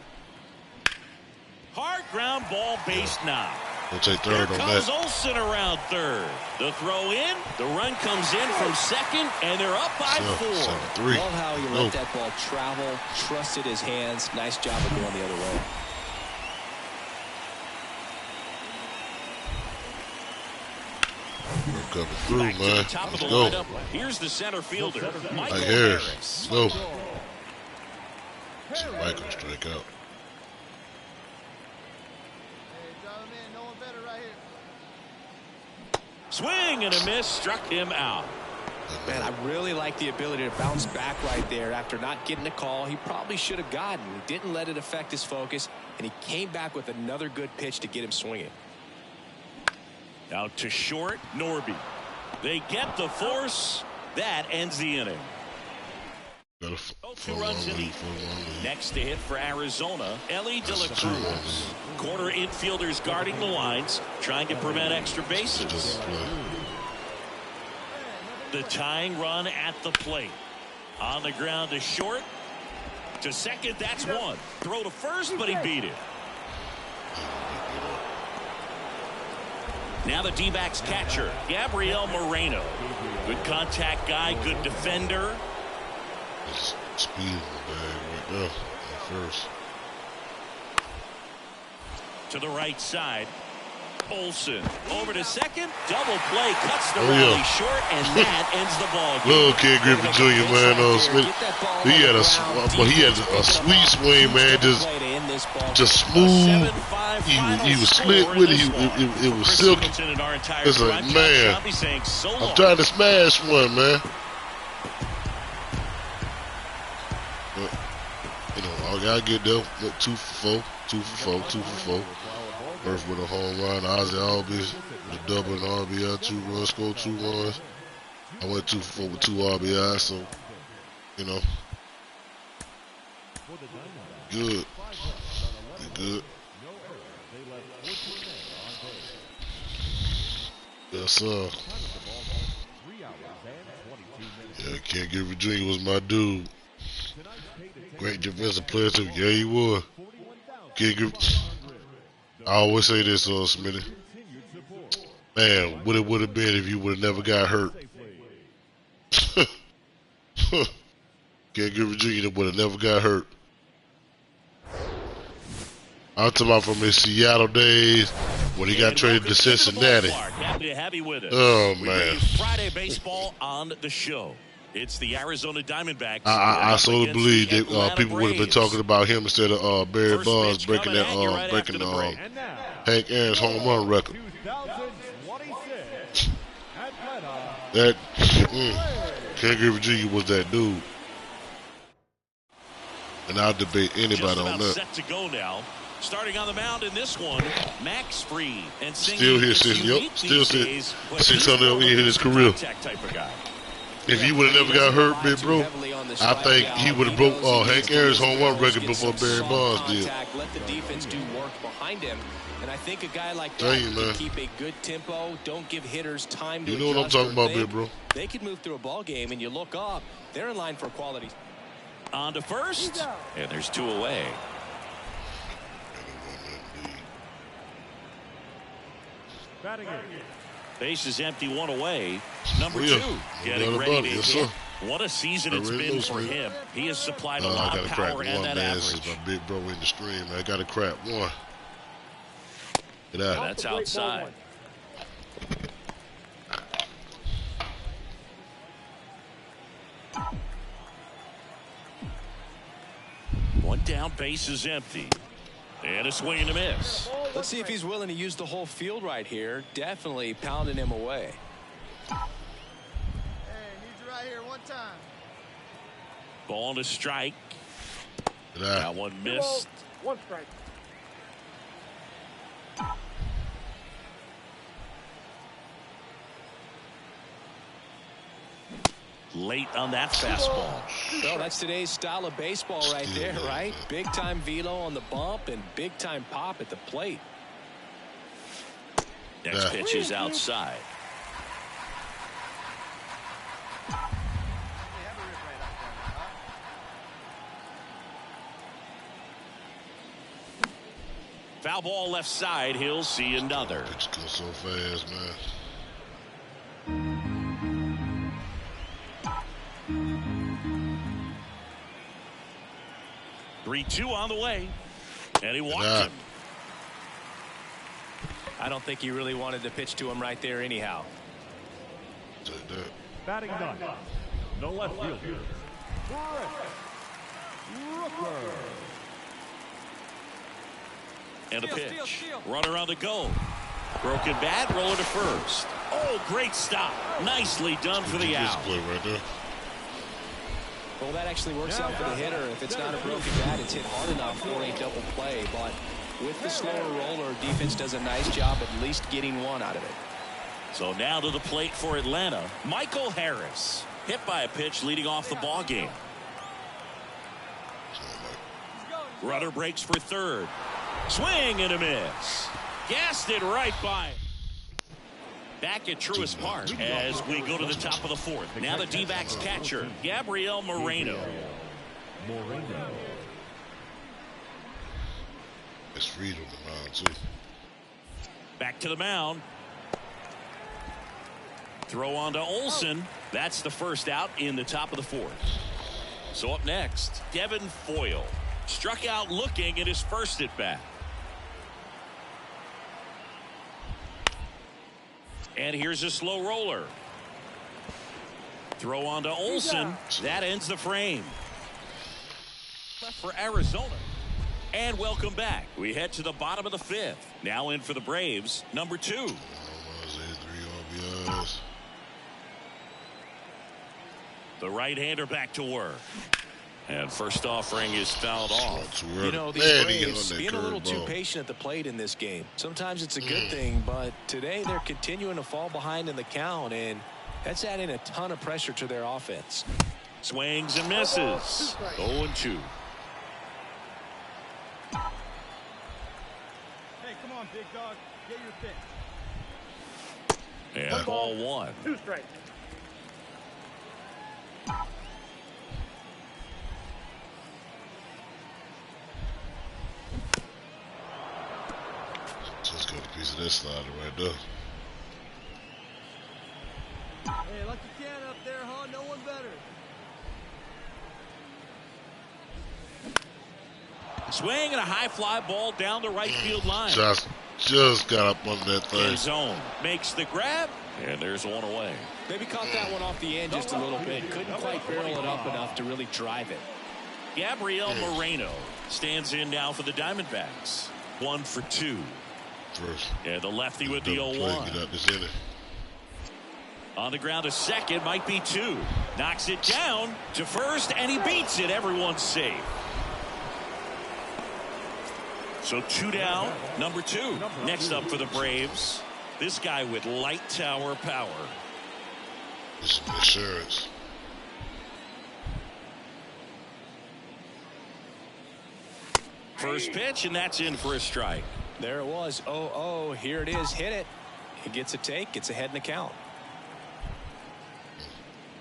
Hard ground ball, base knock. We'll take third Here on comes that. Olsen around third. The throw in. The run comes in from second, and they're up by 4. 7-3. Love how he let that ball travel, trusted his hands. Nice job of going the other way. We're coming through, man. Let's go. Here's the center fielder, Michael Right here. Harris. Go. See Michael strike out. Swing and a miss, struck him out. Man, I really like the ability to bounce back right there after not getting a call he probably should have gotten. He didn't let it affect his focus, and he came back with another good pitch to get him swinging. Out to short, Norby. They get the force. That ends the inning. 2 runs in the next to hit for Arizona, Elly De La Cruz. Corner infielders guarding the lines, trying to prevent extra bases. The tying run at the plate. On the ground to short. To second, that's 1. Throw to first, but he beat it. Now the D-backs catcher, Gabriel Moreno. Good contact guy, good defender. Speed in the bag right there at first. To the right side. Olsen over to second. Double play, cuts the rally short, and that ends the ball game. Little Ken Griffey Jr., man. He had a sweet swing, man. Just smooth. He was slick with it. It was silky. It's like, man, I'm trying to smash one, man. But, you know, all gotta get there. 2 for 4, 2 for 4, 2 for 4. Murph with a home run. Ozzie Albies with a double and RBI, 2 runs, scored 2 runs. I went 2 for 4 with 2 RBI, so, you know. Good. Good. Yes, sir. Yeah, Ken Griffey Jr. was my dude. Great defensive player, too. Yeah, he was. Ken Griffey. I always say this, Smitty. Man, what it would have been if you would have never got hurt. Ken Griffey Jr. would have never got hurt. I'm talking about from his Seattle days when he got traded to Cincinnati. Happy to have you with us. Oh, man. Friday baseball on the show. It's the Arizona Diamondbacks. I solely believe that people would have been talking about him instead of Barry Bonds breaking that Hank Aaron's home run record. That Ken Griffey Jr. was that dude, and I'll debate anybody on that. Just about set to go now. 3 out. And 22 minutes. 1 out. They left 10 men on base. First pitch coming at you right at the 1. And I'll debate anybody on that. Set to go now. Starting on the mound in this one, Max Fried. And still here, still 600 in his career. If he would have never got hurt, big bro, I think he would have broke Hank Aaron's home run record before Barry Bonds did. Let the defense do work behind him. And I think a guy like that can keep a good tempo, don't give hitters time to adjust. You know what I'm talking about, big bro. They could move through a ball game, and you look up, they're in line for quality. On to first, and there's 2 away. Base is empty, 1 away. Number 2 getting ready to hit. What a season it's been for him. He has supplied a lot of power and that average. My big bro in the stream. I got to crack 1. Get out. That's outside. One down, base is empty. And a swing and a miss. Let's see if he's willing to use the whole field right here. Definitely pounding him away. Hey, need you right here one time. Ball to strike. That one missed. 1 strike. Late on that fastball. Well, that's today's style of baseball right there, right? Big time velo on the bump and big time pop at the plate. Next pitch is outside. Foul ball left side. He'll see another. It's go so fast, man. 3-2 on the way. And he walked him. I don't think he really wanted to pitch to him right there anyhow. Batting done. No left fielder. Rooker. And a pitch. Runner on the go. Broken bat, roller to first. Oh, great stop. Nicely done for the out. Right there. Well, that actually works out for the hitter. If it's not a broken bat, it's hit hard enough for a double play. But with the slower roller, defense does a nice job at least getting 1 out of it. So now to the plate for Atlanta, Michael Harris. Hit by a pitch leading off the ball game. Runner breaks for third. Swing and a miss. Gassed it right by. Back at Truist Park as we go to the top of the 4th. Now the D-backs catcher, Gabriel Moreno. It's Fried on the mound, too. Back to the mound. Throw on to Olsen. That's the first out in the top of the 4th. So up next, Devin Foyle. Struck out looking at his first at bat. And here's a slow roller. Throw on to Olsen. That ends the frame. Left for Arizona. And welcome back. We head to the bottom of the 5th. Now in for the Braves, number 2. The right-hander back to work. And first offering is fouled off. You know, these Braves being a little too patient at the plate in this game. Sometimes it's a good thing, but today they're continuing to fall behind in the count, and that's adding a ton of pressure to their offense. Swings and misses. 0-2. Hey, come on, big dog. Get your pitch. And ball 1. 2 strikes. Just got a piece of this slider right there. Hey, like you can up there, huh? No one better. Swing and a high fly ball down the right field line. Just got up on that thing. End zone. Makes the grab. And there's 1 away. Maybe caught that one off the end just a little bit. Couldn't quite barrel it up enough to really drive it. Gabriel Moreno stands in now for the Diamondbacks. 1 for 2. First. And the lefty with the 0-1. On the ground to second, might be 2. Knocks it down to first, and he beats it. Everyone's safe. So 2 down, number 2. Next up for the Braves, this guy with light tower power. This is insurance. First pitch, and that's in for a strike. There it was. 0-0. Here it is. Hit it. He gets a take. Gets ahead in the count.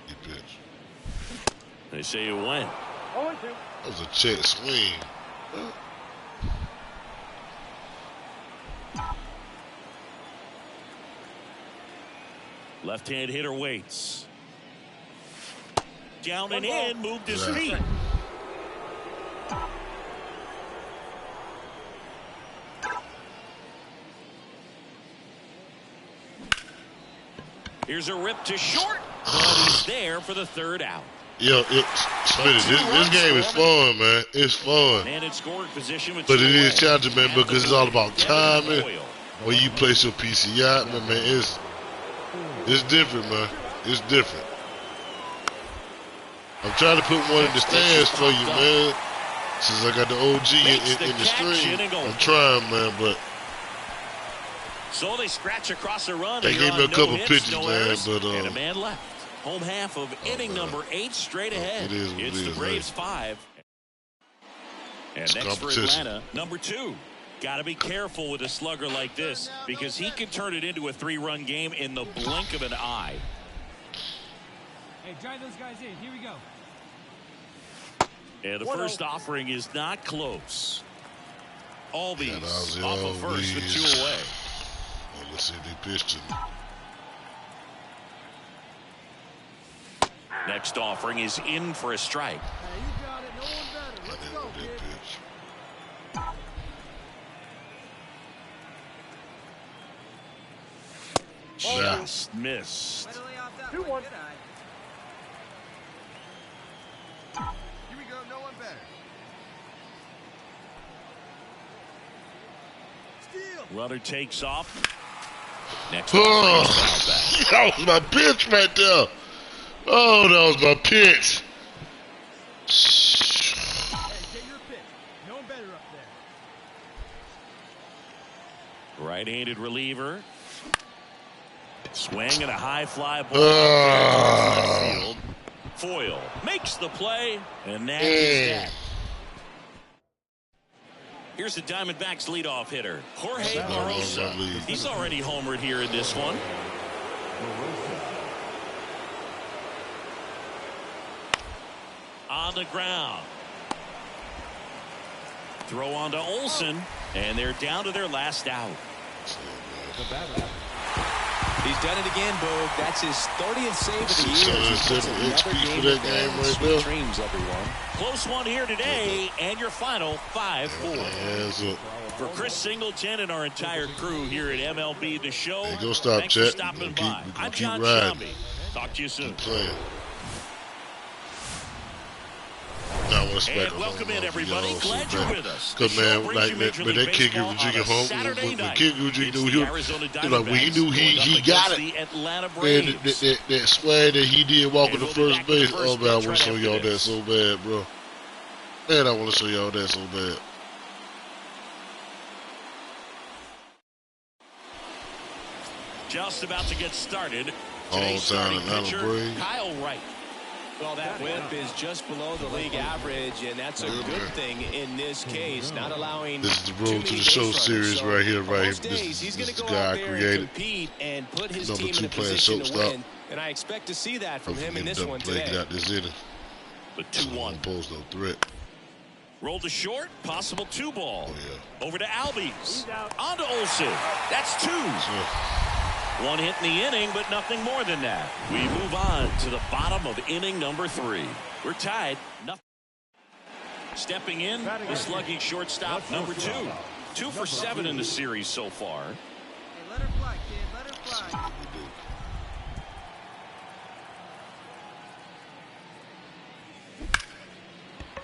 Good pitch. They say it went. That was a check swing. Left-hand hitter waits. Down and in, moved his feet. Here's a rip to short. But he's there for the 3rd out. Yo, this game is fun, man. It's fun. And in scoring position with But it is challenging, man, because it's all about timing. When you place your PCI, man, it's different, man. It's different. I'm trying to put one in the stands for you, man. Since I got the OG in the stream, I'm trying, man, but so they scratch across the run. they gave me a couple pitches, man, but and a man left. Home half of inning number 8 straight ahead. It's the Braves 5. And next for Atlanta, number 2. Got to be careful with a slugger like this because he can turn it into a 3-run game in the blink of an eye. Hey, drive those guys in. Here we go. And the first offering is not close. Albies off of first with 2 away. Well, let's see if they pitched it. Next offering is in for a strike. You got it. No one better. Let's go, kid. Just missed. 2-1. Here we go. No one better. Steal. Runner takes off. Next Oh, back. that was my pitch right there. Oh, that was my pitch. Hey, get your pitch. No one better up there. Right-handed reliever. Swing and a high fly ball. Left field. Foyle makes the play, and that is that. Here's the Diamondbacks leadoff hitter, Jorge Barosa. He's already homered here in this one. On the ground. Throw on to Olsen, and they're down to their last out. He's done it again, Boog. That's his 30th save of the year. He's XP for that game right there. Dreams, everyone. Close one here today, and your final 5-4. Hands up. For Chris Singleton and our entire crew here at MLB The Show, Hey, don't stop, thanks Chet. for stopping by. I'm John riding. Shambi. Talk to you soon. Playing. Now let's back And welcome in, everybody. Glad you're with us. Cause man, like that kid in Virginia home, when kid in Virginia knew when he knew he got it, man, that swag that he did walking to first base. Oh man, I want to show y'all that so bad, bro. Man, I want to show y'all that so bad. Just about to get started. All Today's starting time, pitcher, Braves. Kyle Wright. Well, that whip is just below the league average, and that's a good thing in this case, not allowing. This is the Road to the Show series right here, right? Most days, he's going to go out there and compete and put his team in a position to win, and I expect to see that from him in this one today. Get out this inning. The 2-1. Pose no threat. Roll to short, possible 2-ball. Oh, yeah. Over to Albies. On to Olsen. That's 2. One hit in the inning, but nothing more than that. We move on to the bottom of inning number 3. We're tied. Nothing. Stepping in, the slugging shortstop, number 2. 2 for 7 in the series so far. Hey, let her fly, kid. Let her fly.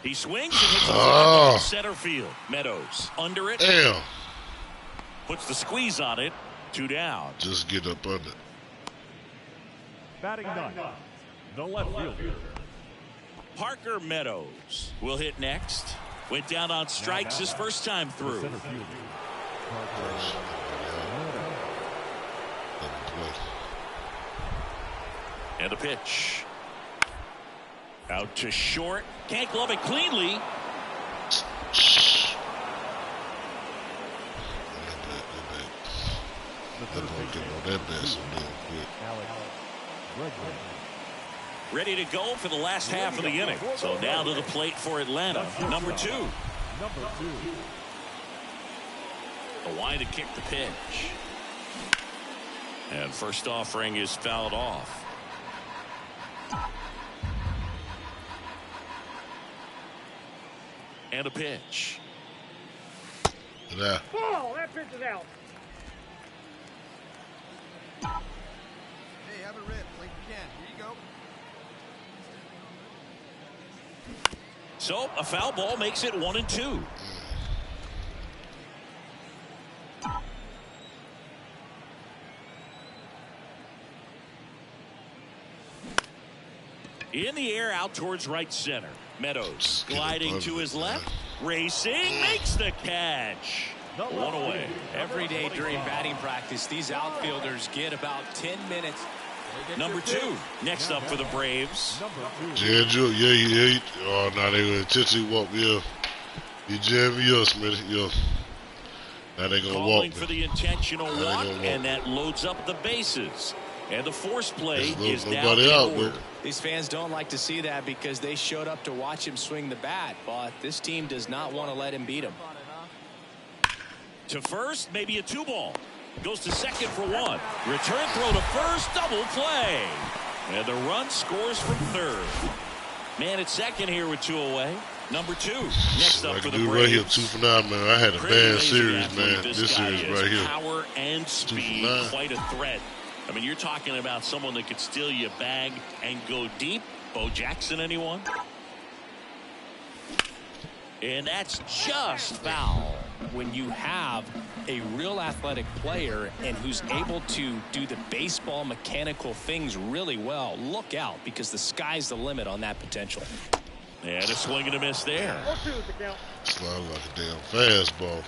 He swings and hits a center field. Meadows under it. Damn. Puts the squeeze on it. 2 down. Just get up under. Batting ninth, the left fielder. Parker Meadows will hit next. Went down on strikes his first time through. Center fielder, Parker And a pitch. Out to short. Can't glove it cleanly. Ready to go for the last half of the inning. So now to the plate for Atlanta. Number 2. A wide to kick the pitch. And first offering is fouled off. And a pitch. Yeah. Ball, that pitch is out. Hey, have a rip like you can. Here you go. So a foul ball makes it 1-2. In the air out towards right center. Meadows gliding to his left. Racing makes the catch. One away. Every day during batting practice, these outfielders get about 10 minutes. Number 2. Next up for the Braves. Yeah. Oh, now they gonna intentionally walk me up. You jam me up, Smith. Yeah. Now they gonna Calling walk for me. the intentional walk, and that loads up the bases. And the force play is down Nobody the out, order. man. These fans don't like to see that because they showed up to watch him swing the bat, but this team does not want to let him beat him. To first, maybe a 2-ball. Goes to second for 1. Return throw to first, double play. And the run scores from third. Man at second here with 2 away. Number 2. Next up for the Braves. Right here, 2 for 9, man. I had a bad series, man. This guy series is right here. Power and speed, quite a threat. I mean, you're talking about someone that could steal your bag and go deep. Bo Jackson, anyone? And that's just foul. When you have a real athletic player and who's able to do the baseball mechanical things really well, look out, because the sky's the limit on that potential. And a swing and a miss there. Slide like a damn fastball.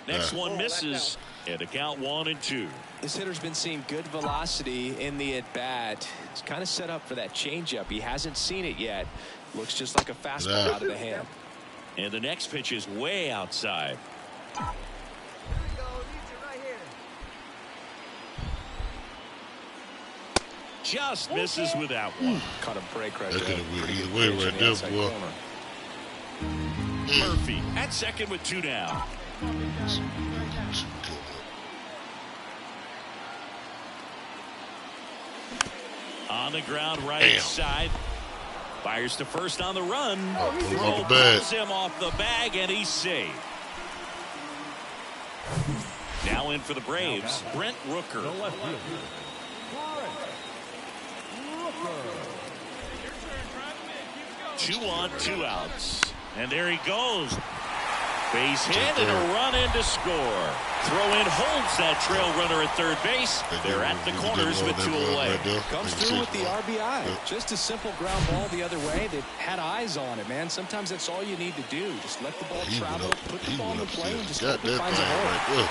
Next one misses. And the count 1-2. This hitter's been seeing good velocity in the at-bat. It's kind of set up for that changeup. He hasn't seen it yet. Looks just like a fastball out of the hand. And the next pitch is way outside. Here we go. Need you right here. Just misses with that one. Caught a break right That there. could have been either way right there, boy. Murphy at second with 2 down. On the ground right side. Fires to first on the run. Throw pulls him off the bag, and he's safe. Now in for the Braves, Brent Rooker. 2 on, 2 outs. And there he goes. Base hit and a run in to score. Throw in holds that trail runner at third base. They're at the corners with 2 away. Comes through with the RBI. Just a simple ground ball the other way. They had eyes on it, man. Sometimes that's all you need to do. Just let the ball travel, put the ball in play, and just hope it finds a hole.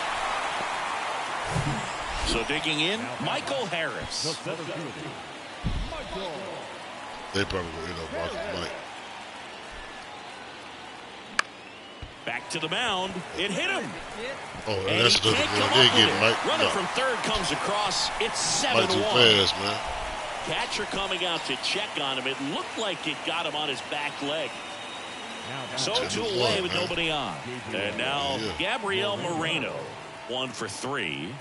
So digging in, Michael Harris. They probably will end up watching Mike. Back to the mound. It hit him. Oh, And that's he another can't come one. They up get with it. Mike. Runner No, from third comes across. It's Mike too 7-1. fast, man. Catcher coming out to check on him. It looked like it got him on his back leg. So 2 away with nobody on. And now Gabriel Moreno, 1 for 3.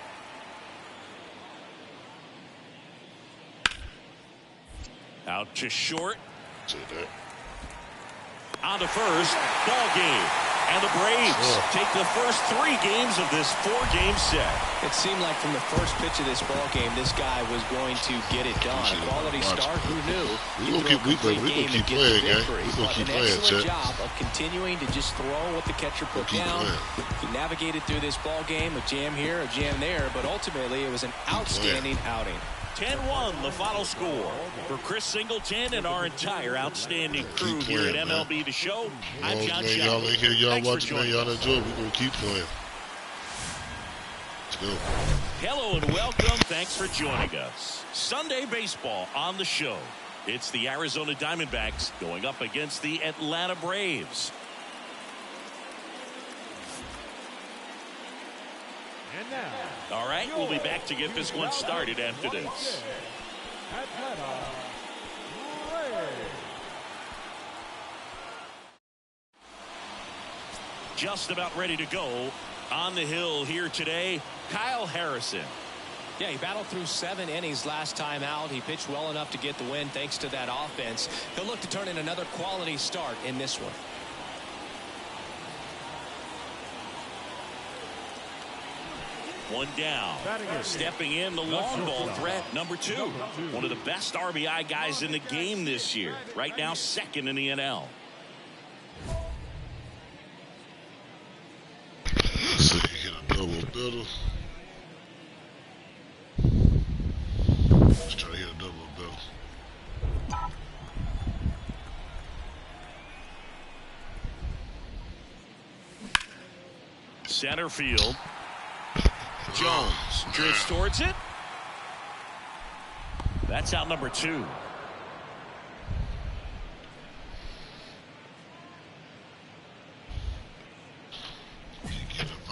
Out to short. See that? On to first. Ball game. And the Braves take the first 3 games of this 4-game set. It seemed like from the first pitch of this ball game, this guy was going to get it done. A quality start, who knew? We're going to keep playing, gang. We're going to keep playing, Excellent job of continuing to just throw what the catcher put down. He navigated through this ball game, a jam here, a jam there, but ultimately it was an outstanding outing. 10-1 the final score. For Chris Singleton and our entire outstanding crew here at MLB The Show, I'm John Schachter. Y'all ain't here, y'all watching, man. Y'all enjoy it. We're going to keep playing. Let's go. Hello and welcome. Thanks for joining us. Sunday baseball on the show. It's the Arizona Diamondbacks going up against the Atlanta Braves. And now, all right, we'll be back to get this one started after this. Atlanta Braves. Just about ready to go on the hill here today, Kyle Harrison. Yeah, he battled through 7 innings last time out. He pitched well enough to get the win thanks to that offense. He'll look to turn in another quality start in this one. One down. Stepping in, the long ball threat, number 2. One of the best RBI guys in the game this year. Right now, 2nd in the NL. So you get a double bitter. Let's try to hit a double bitter. Center field. Jones drifts towards it. That's out number 2.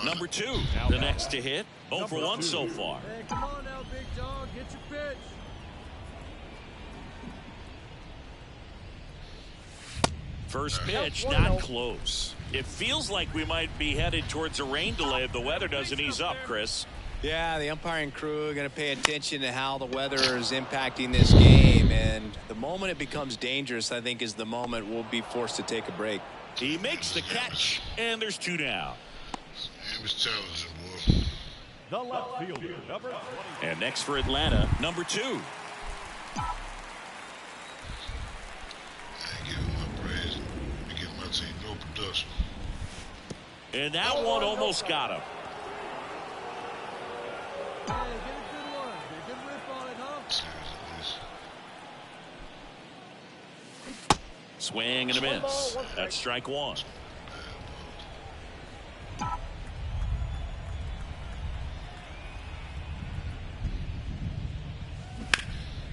Number 2, the next to hit. 0 for 1 so far. Hey, come on now, big dog. Get your pitch. First pitch, not close. It feels like we might be headed towards a rain delay if the weather doesn't ease up, Chris. Yeah, the umpiring crew are going to pay attention to how the weather is impacting this game. And the moment it becomes dangerous, I think, is the moment we'll be forced to take a break. He makes the catch, and there's 2 down. It was challenging, boy. The left fielder, number 20. And next for Atlanta, number 2. I ain't giving my praise. I give my team no production. And that one almost got him. Hey, get a good one. Get a good rip on it, huh? Seriously, Swing and a miss. That's strike 1.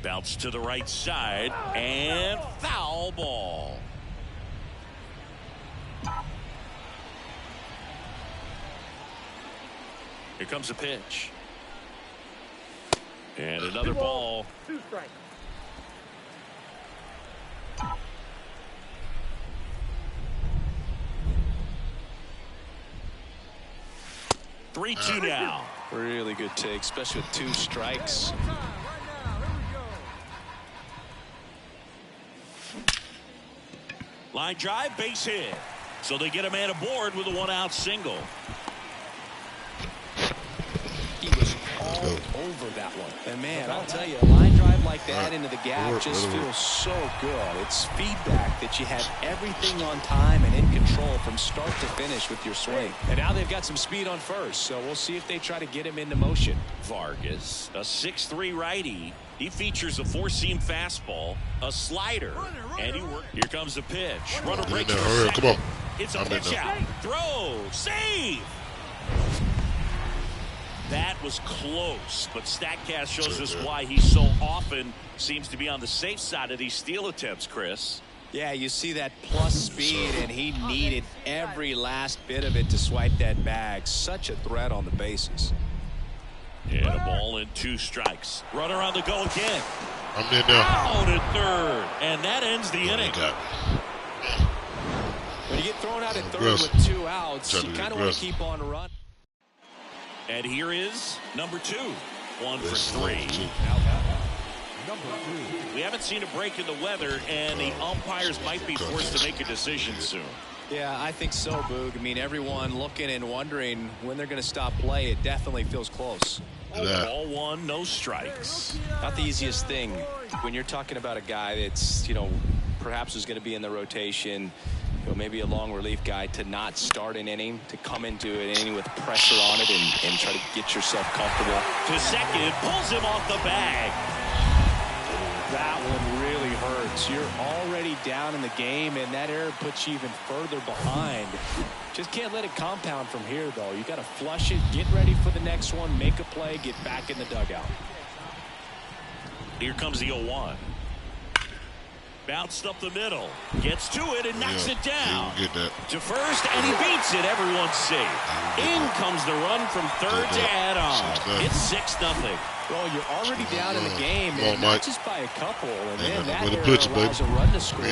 Bounce to the right side and foul ball. Here comes a pitch. And another ball. 2 strikes. Three, 2 now. Really good take, especially with 2 strikes. Time, right now. Here we go. Line drive, base hit. So they get a man aboard with a 1-out single. He was all over that one. And man, I'll tell you, a line drive like that into the gap just feels so good. It's feedback that you have everything on time and in control from start to finish with your swing. And now they've got some speed on first, so we'll see if they try to get him into motion. Vargas, a 6'3" righty. He features a 4-seam fastball, a slider, and he works. Here comes the pitch. Runner breaks for hurry up, come on. It's a pitch out. Throw. Save. That was close, but StatCast shows us why he so often seems to be on the safe side of these steal attempts, Chris. Yeah, you see that plus speed, and he needed every last bit of it to swipe that bag. Such a threat on the bases. And a ball and 2 strikes. Runner on the go again. I'm in there. Out at third, and that ends the inning. When you get thrown out at third with 2 outs, you kind of want to keep on running. And here is number 2. 1 for 3. We haven't seen a break in the weather, and the umpires might be forced to make a decision soon. Yeah, I think so, Boog. I mean, everyone looking and wondering when they're going to stop play. It definitely feels close. Ball one, no strikes. Not the easiest thing when you're talking about a guy that's, perhaps is going to be in the rotation, maybe a long relief guy, to not start an inning, to come into an inning with pressure on it and try to get yourself comfortable. To second, pulls him off the bag. That one really hurts. You're already down in the game, and that error puts you even further behind. Just can't let it compound from here, though. You got to flush it, get ready for the next one, make a play, get back in the dugout. Here comes the 0-1. Bounced up the middle, gets to it and knocks it down. Get that. To first, and he beats it. Everyone's safe. In comes the run from third to add on. It's 6-0. Well, you're already down in the game, and not just by a couple. And then that error allows a run to score.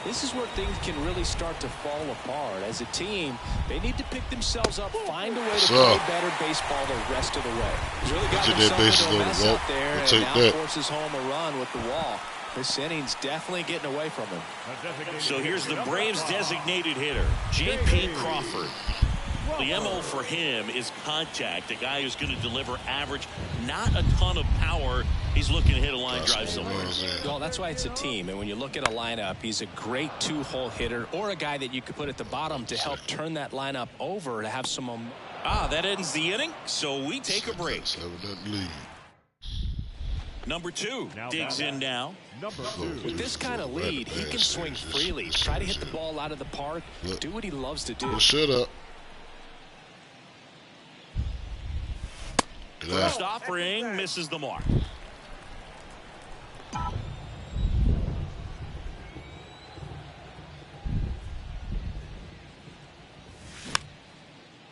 This is where things can really start to fall apart. As a team, they need to pick themselves up, find a way to play better baseball the rest of the way. Really got themselves into a mess out there, and now forces home a run with the walk. This inning's definitely getting away from him. So here's the Braves' designated hitter, J.P. Crawford. The MO for him is contact, a guy who's going to deliver average, not a ton of power. He's looking to hit a line drive somewhere. Well, that's why it's a team. And when you look at a lineup, he's a great two-hole hitter, or a guy that you could put at the bottom to help turn that lineup over to have some momentum. That ends the inning, so we take a break. Number 2 digs in now. With this kind of lead, he can swing freely, try to hit the ball out of the park, do what he loves to do. Shut up. First offering misses the mark.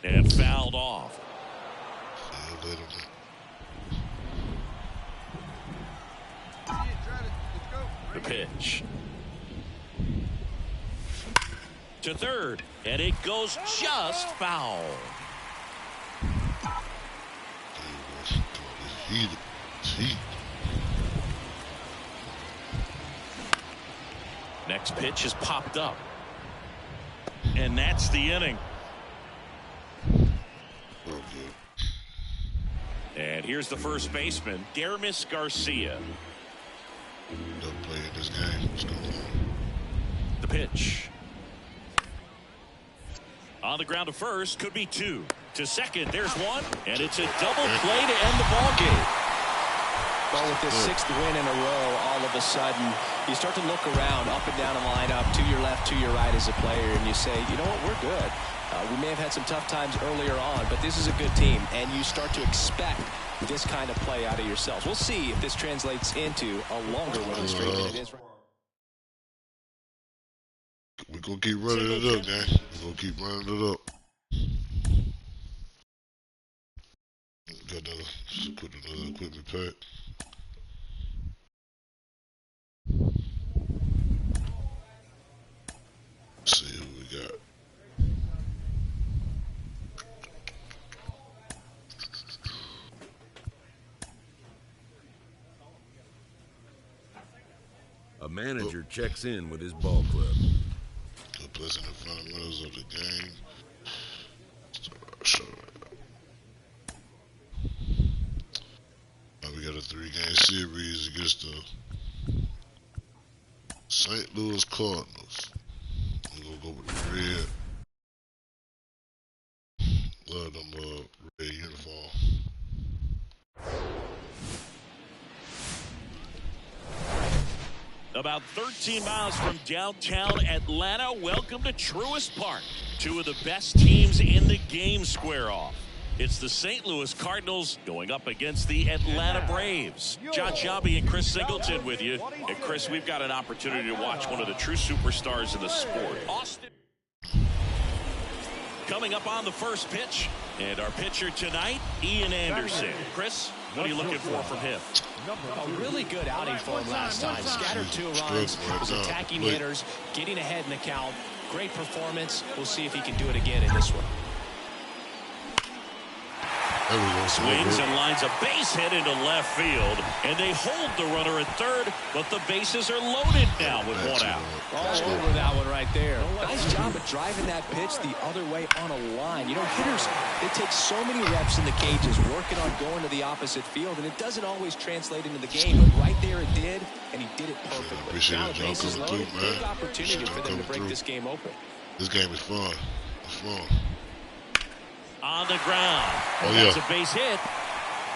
And fouled off. The pitch. To third, and it goes just foul. Next pitch is popped up. And that's the inning. And here's the first baseman, Dermis Garcia. Don't play in this game. What's going on? The pitch. On the ground to first, could be 2. To second, there's 1, and it's a double play to end the ball game. Well, with this 6th win in a row, all of a sudden, you start to look around, up and down the lineup, to your left, to your right as a player, and you say, you know what, we're good. We may have had some tough times earlier on, but this is a good team, and you start to expect this kind of play out of yourselves. We'll see if this translates into a longer winning streak than it is. We're going to keep running it up, gang. We're going to keep running it up. Got another equipment pack. Let's see who we got. A manager checks in with his ball club. The pleasant fundamentals of the game. We got a 3-game series against the St. Louis Cardinals. We're going to go with the red. Love them red uniform. About 13 miles from downtown Atlanta, welcome to Truist Park. 2 of the best teams in the game square off. It's the St. Louis Cardinals going up against the Atlanta Braves. John Shelby and Chris Singleton with you. And Chris, we've got an opportunity to watch one of the true superstars in the sport. Austin coming up on the first pitch. And our pitcher tonight, Ian Anderson. Chris, what are you looking for from him? A really good outing for him last time. Scattered 2 runs, was attacking hitters, getting ahead in the count. Great performance. We'll see if he can do it again in this one. There we go. Swings and lines a base hit into left field, and they hold the runner at third, but the bases are loaded now with one out. All over that one right there. Nice job of driving that pitch the other way on a line. You know, hitters, they take so many reps in the cages working on going to the opposite field, and it doesn't always translate into the game, but right there it did, and he did it perfectly. Appreciate Now it, the y'all bases coming loaded, through, man. big opportunity for them to break this game open. This game is fun. It's fun. On the ground. Oh, yeah. That's a base hit.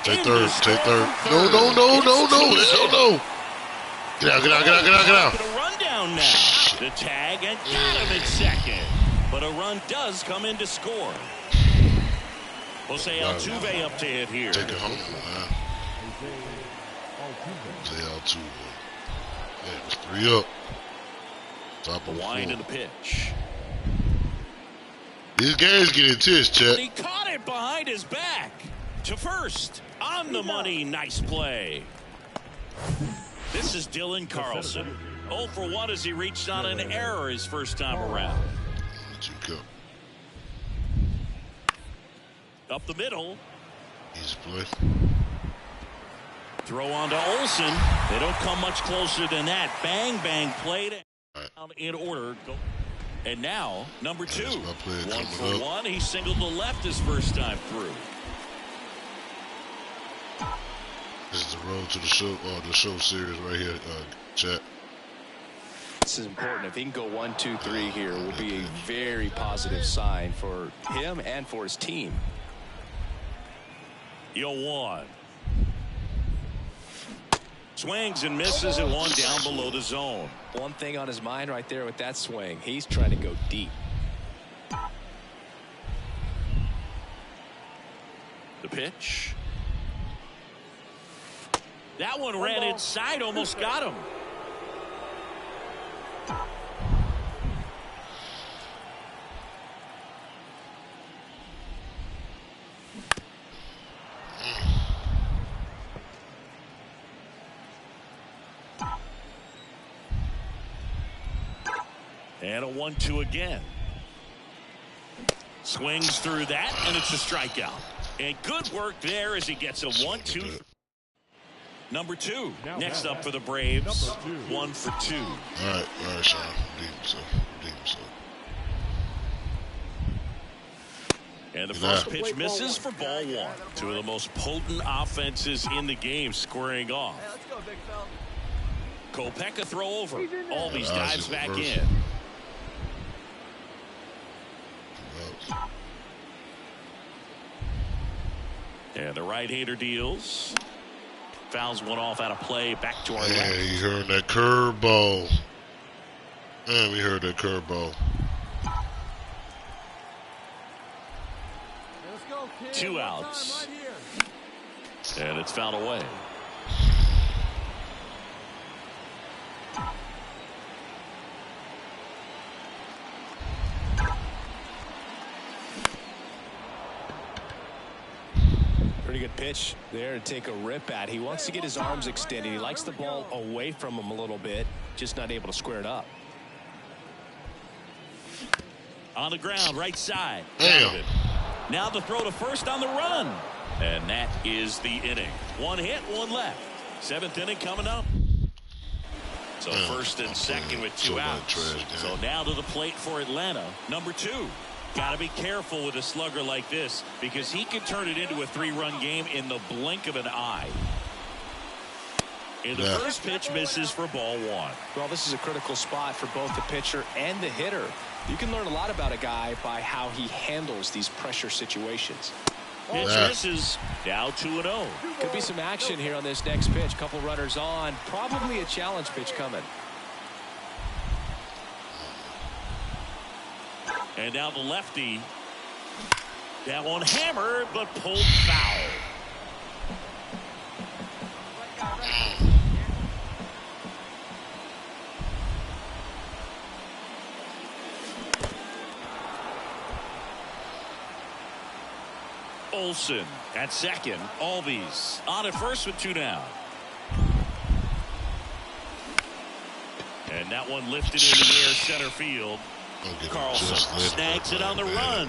Take third. Take third. No. Hell no. Get out. A run down now. The tag and got him in second. But a run does come in to score. Jose Altuve up to hit here. Take it home, man. Jose Altuve. Yeah, it's 3 up. Top of The wind of the pitch. These games get intense, Chet. He caught it behind his back. To first. On the money. Nice play. This is Dylan Carlson. 0 for 1 as he reached on an error his first time around. Let you go. Up the middle. Easy play. Throw on to Olsen. They don't come much closer than that. Bang, bang, played in order. And now, number 2. 1 for 1. He singled the left his first time through. This is the road to the show series right here, Chet. This is important. If he can go 1, 2, 3 here, it will be a very positive sign for him and for his team. 0-1. Swings and misses at 1 down below the zone. One thing on his mind right there with that swing. He's trying to go deep. The pitch. That one ran inside, almost got him. And a 1-2 again. Swings through that, and it's a strikeout. And good work there as he gets a 1-2. Number 2. Next up for the Braves. 1 for 2. All right, Sean. Redeem himself. And the first pitch misses for ball 1. 2 of the most potent offenses in the game squaring off. Hey, let's go, big fella. Kopech throw over. Albies dives back in. And the right-hander deals. Fouls one off out of play. Back to our left. Yeah, you heard that curveball. Man, we heard that curveball. Let's go, kid. 2 outs. Right here. And it's fouled away. Pretty good pitch there to take a rip at. He wants to get his arms extended. He likes the ball away from him a little bit, just not able to square it up. On the ground, right side. Damn. Now the throw to first on the run. And that is the inning. 1 hit, 1 left. 7th inning coming up. So first and second with 2 outs. So now to the plate for Atlanta. Number 2. Got to be careful with a slugger like this because he can turn it into a 3-run game in the blink of an eye. And the first pitch misses for ball 1. Well, this is a critical spot for both the pitcher and the hitter. You can learn a lot about a guy by how he handles these pressure situations. Pitch misses. Now 2-0. Could be some action here on this next pitch. Couple runners on. Probably a challenge pitch coming. And now the lefty. That one hammered, but pulled foul. Olsen at second. Albies on at first with 2 down. And that one lifted into the air center field. Carlson snags it on the run.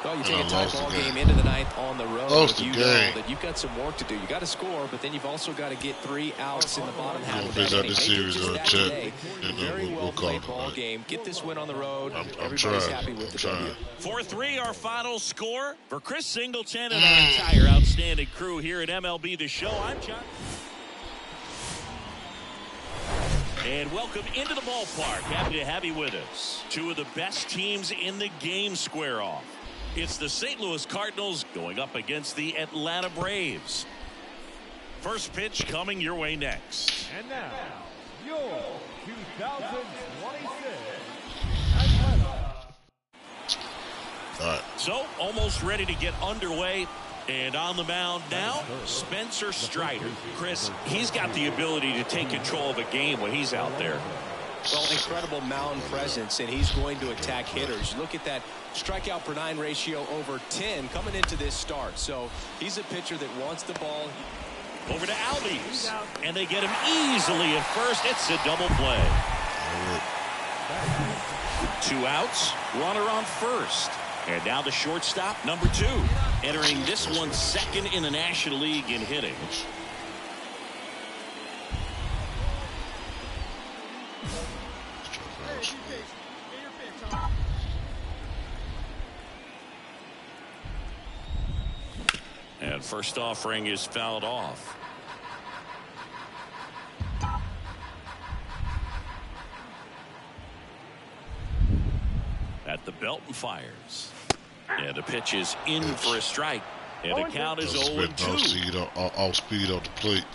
Well, you take a tie ball game into the ninth on the road. You know that you've got some work to do. You got to score, but then you've also got to get 3 outs in the bottom half of the inning. Very well played ball game. Get this win on the road. Everybody's happy with the W. 4-3, our final score for Chris Singleton and our entire outstanding crew here at MLB The Show. I'm John. And welcome into the ballpark. Happy to have you with us. 2 of the best teams in the game square off. It's the St. Louis Cardinals going up against the Atlanta Braves. First pitch coming your way next. And now, your 2026 Atlanta. All right. So, almost ready to get underway. And on the mound now, Spencer Strider. Chris, he's got the ability to take control of a game when he's out there. Well, incredible mound presence, and he's going to attack hitters. Look at that strikeout per 9 ratio over 10 coming into this start. So he's a pitcher that wants the ball. Over to Albies, and they get him easily at first. It's a double play. 2 outs, runner on first. And now the shortstop, number 2, entering this one second in the National League in hitting. And first offering is fouled off. At the belt and fires. And the pitch is in for a strike. And the count is 0-2. Off speed off the plate.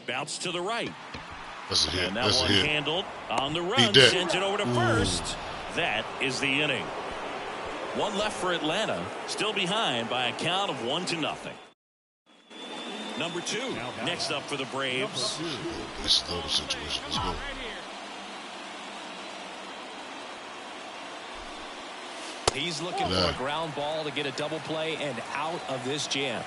Bounce to the right. That's a hit. And that That's one a hit. Handled on the run. Sent it over to first. That is the inning. 1 left for Atlanta. Still behind by a count of 1-0. Number 2 next up for the Braves. This is the situation. Let's go. He's looking for a ground ball to get a double play and out of this jam.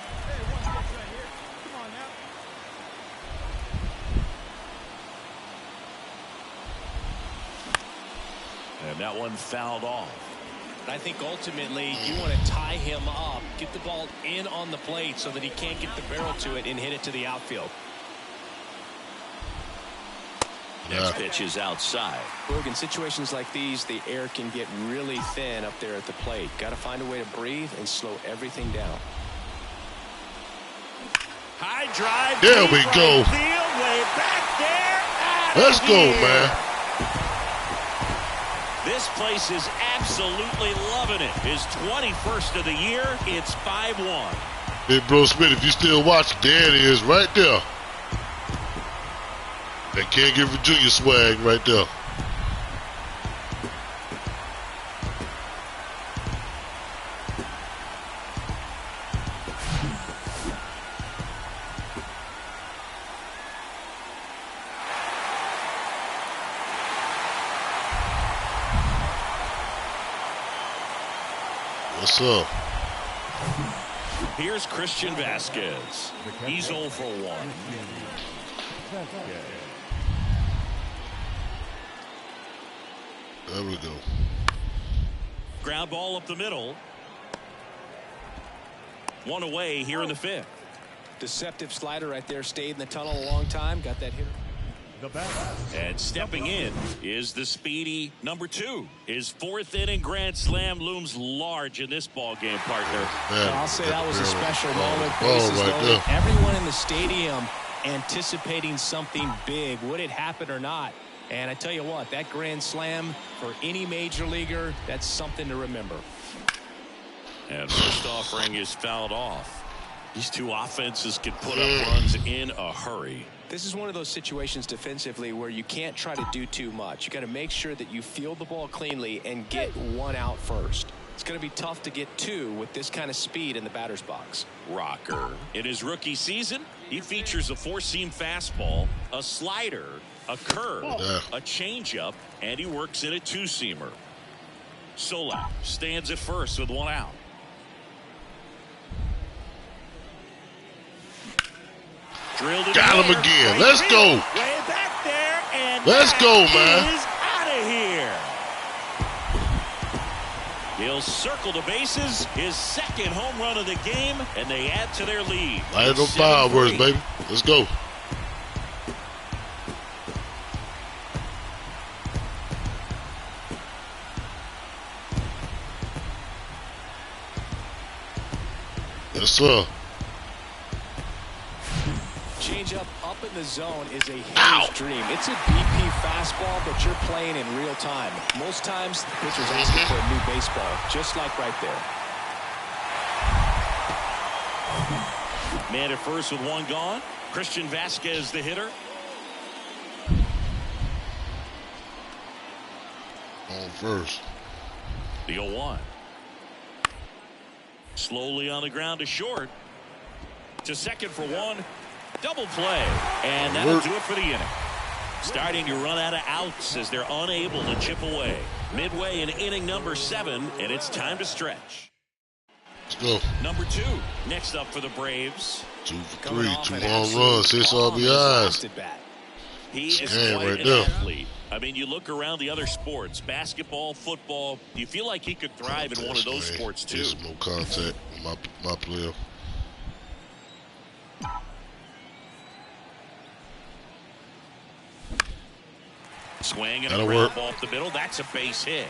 And that one fouled off. I think ultimately you want to tie him up, get the ball in on the plate so that he can't get the barrel to it and hit it to the outfield. Next pitch is outside. Boog, in situations like these, the air can get really thin up there at the plate. Got to find a way to breathe and slow everything down. High drive. There we go. Field, way back there. Let's go, man. This place is absolutely loving it. His 21st of the year. It's 5-1. Hey, Bro Smith, if you still watching, there it is right there. That can't give Virginia swag right there. What's up? Here's Christian Vasquez. He's 0 for 1. There we go. Ground ball up the middle. 1 away here in the 5th. Deceptive slider right there. Stayed in the tunnel a long time. Got that hitter. And stepping in is the speedy number 2. His 4th inning grand slam looms large in this ball game, partner. Man, I'll say that was a special moment. Right, everyone in the stadium anticipating something big. Would it happen or not? And I tell you what, that grand slam for any major leaguer, that's something to remember. And first offering is fouled off. These 2 offenses can put up runs in a hurry. This is one of those situations defensively where you can't try to do too much. You got to make sure that you field the ball cleanly and get 1 out first. It's going to be tough to get 2 with this kind of speed in the batter's box. Rocker. In his rookie season, he features a 4-seam fastball, a slider, a curve, a changeup, and he works in a 2-seamer. Solak stands at first with 1 out. Drilled it. Got him again. Let's go. Way back there, and let's go, man. Is He'll circle the bases, his second home run of the game, and they add to their lead. Light them fireworks, baby. Let's go. Yes, sir. Changeup up in the zone is a hitter's dream. It's a BP fastball, but you're playing in real time. Most times, the pitcher's asking for a new baseball, just like right there. Man at first with one gone. Christian Vasquez, the hitter. On first. The 0-1. Slowly on the ground to short. To second for one. Double play. And that'll do it for the inning. Starting to run out of outs as they're unable to chip away. Midway in inning number 7, and it's time to stretch. Let's go. Number 2. Next up for the Braves. 2 for 3. 2 home runs. 6 RBIs. He is quite an athlete. I mean, you look around the other sports, basketball, football, you feel like he could thrive in one of those sports too. There's more contact with my player. Swing and a ground ball up the middle. That's a base hit.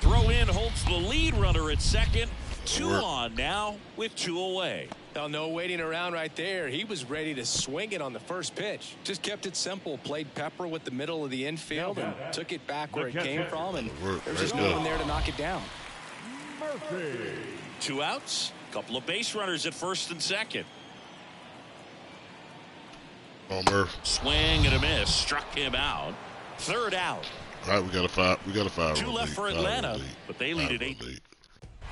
Throw in holds the lead runner at second. 2 on now with 2 away. Now, no waiting around right there. He was ready to swing it on the first pitch. Just kept it simple. Played pepper with the middle of the infield and took it back where it came from. And there's just no one there to knock it down. Murphy. 2 outs. Couple of base runners at first and second. Oh, Murph. Swing and a miss. Struck him out. 3rd out. All right, we got a fire. 2 left for Atlanta, but they lead at 8.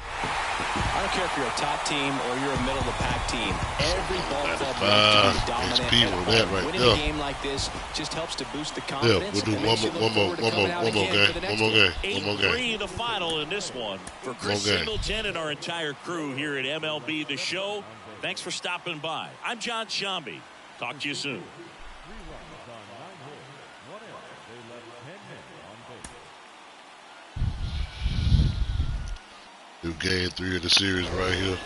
I don't care if you're a top team or you're a middle-of-the-pack team. Every ball club wants to be dominant. Winning a game like this just helps to boost the confidence. Yeah, we'll do one more game. 8-3 the final in this one. For Chris Singleton and our entire crew here at MLB The Show, thanks for stopping by. I'm John Shambi. Talk to you soon. Do game 3 of the series right here.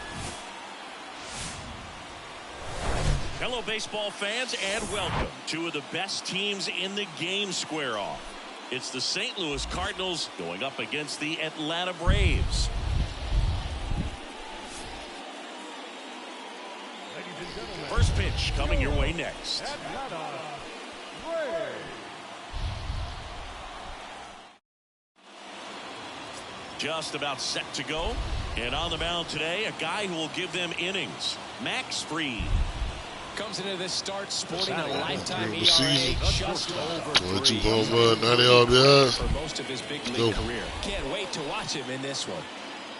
Hello, baseball fans, and welcome. 2 of the best teams in the game square off. It's the St. Louis Cardinals going up against the Atlanta Braves. First pitch coming your way next. Just about set to go. And on the mound today, a guy who will give them innings. Max Fried. Comes into this start sporting a lifetime ERA just over 22 3. home run, 90 RBIs. For most of his big league career. Can't wait to watch him in this one.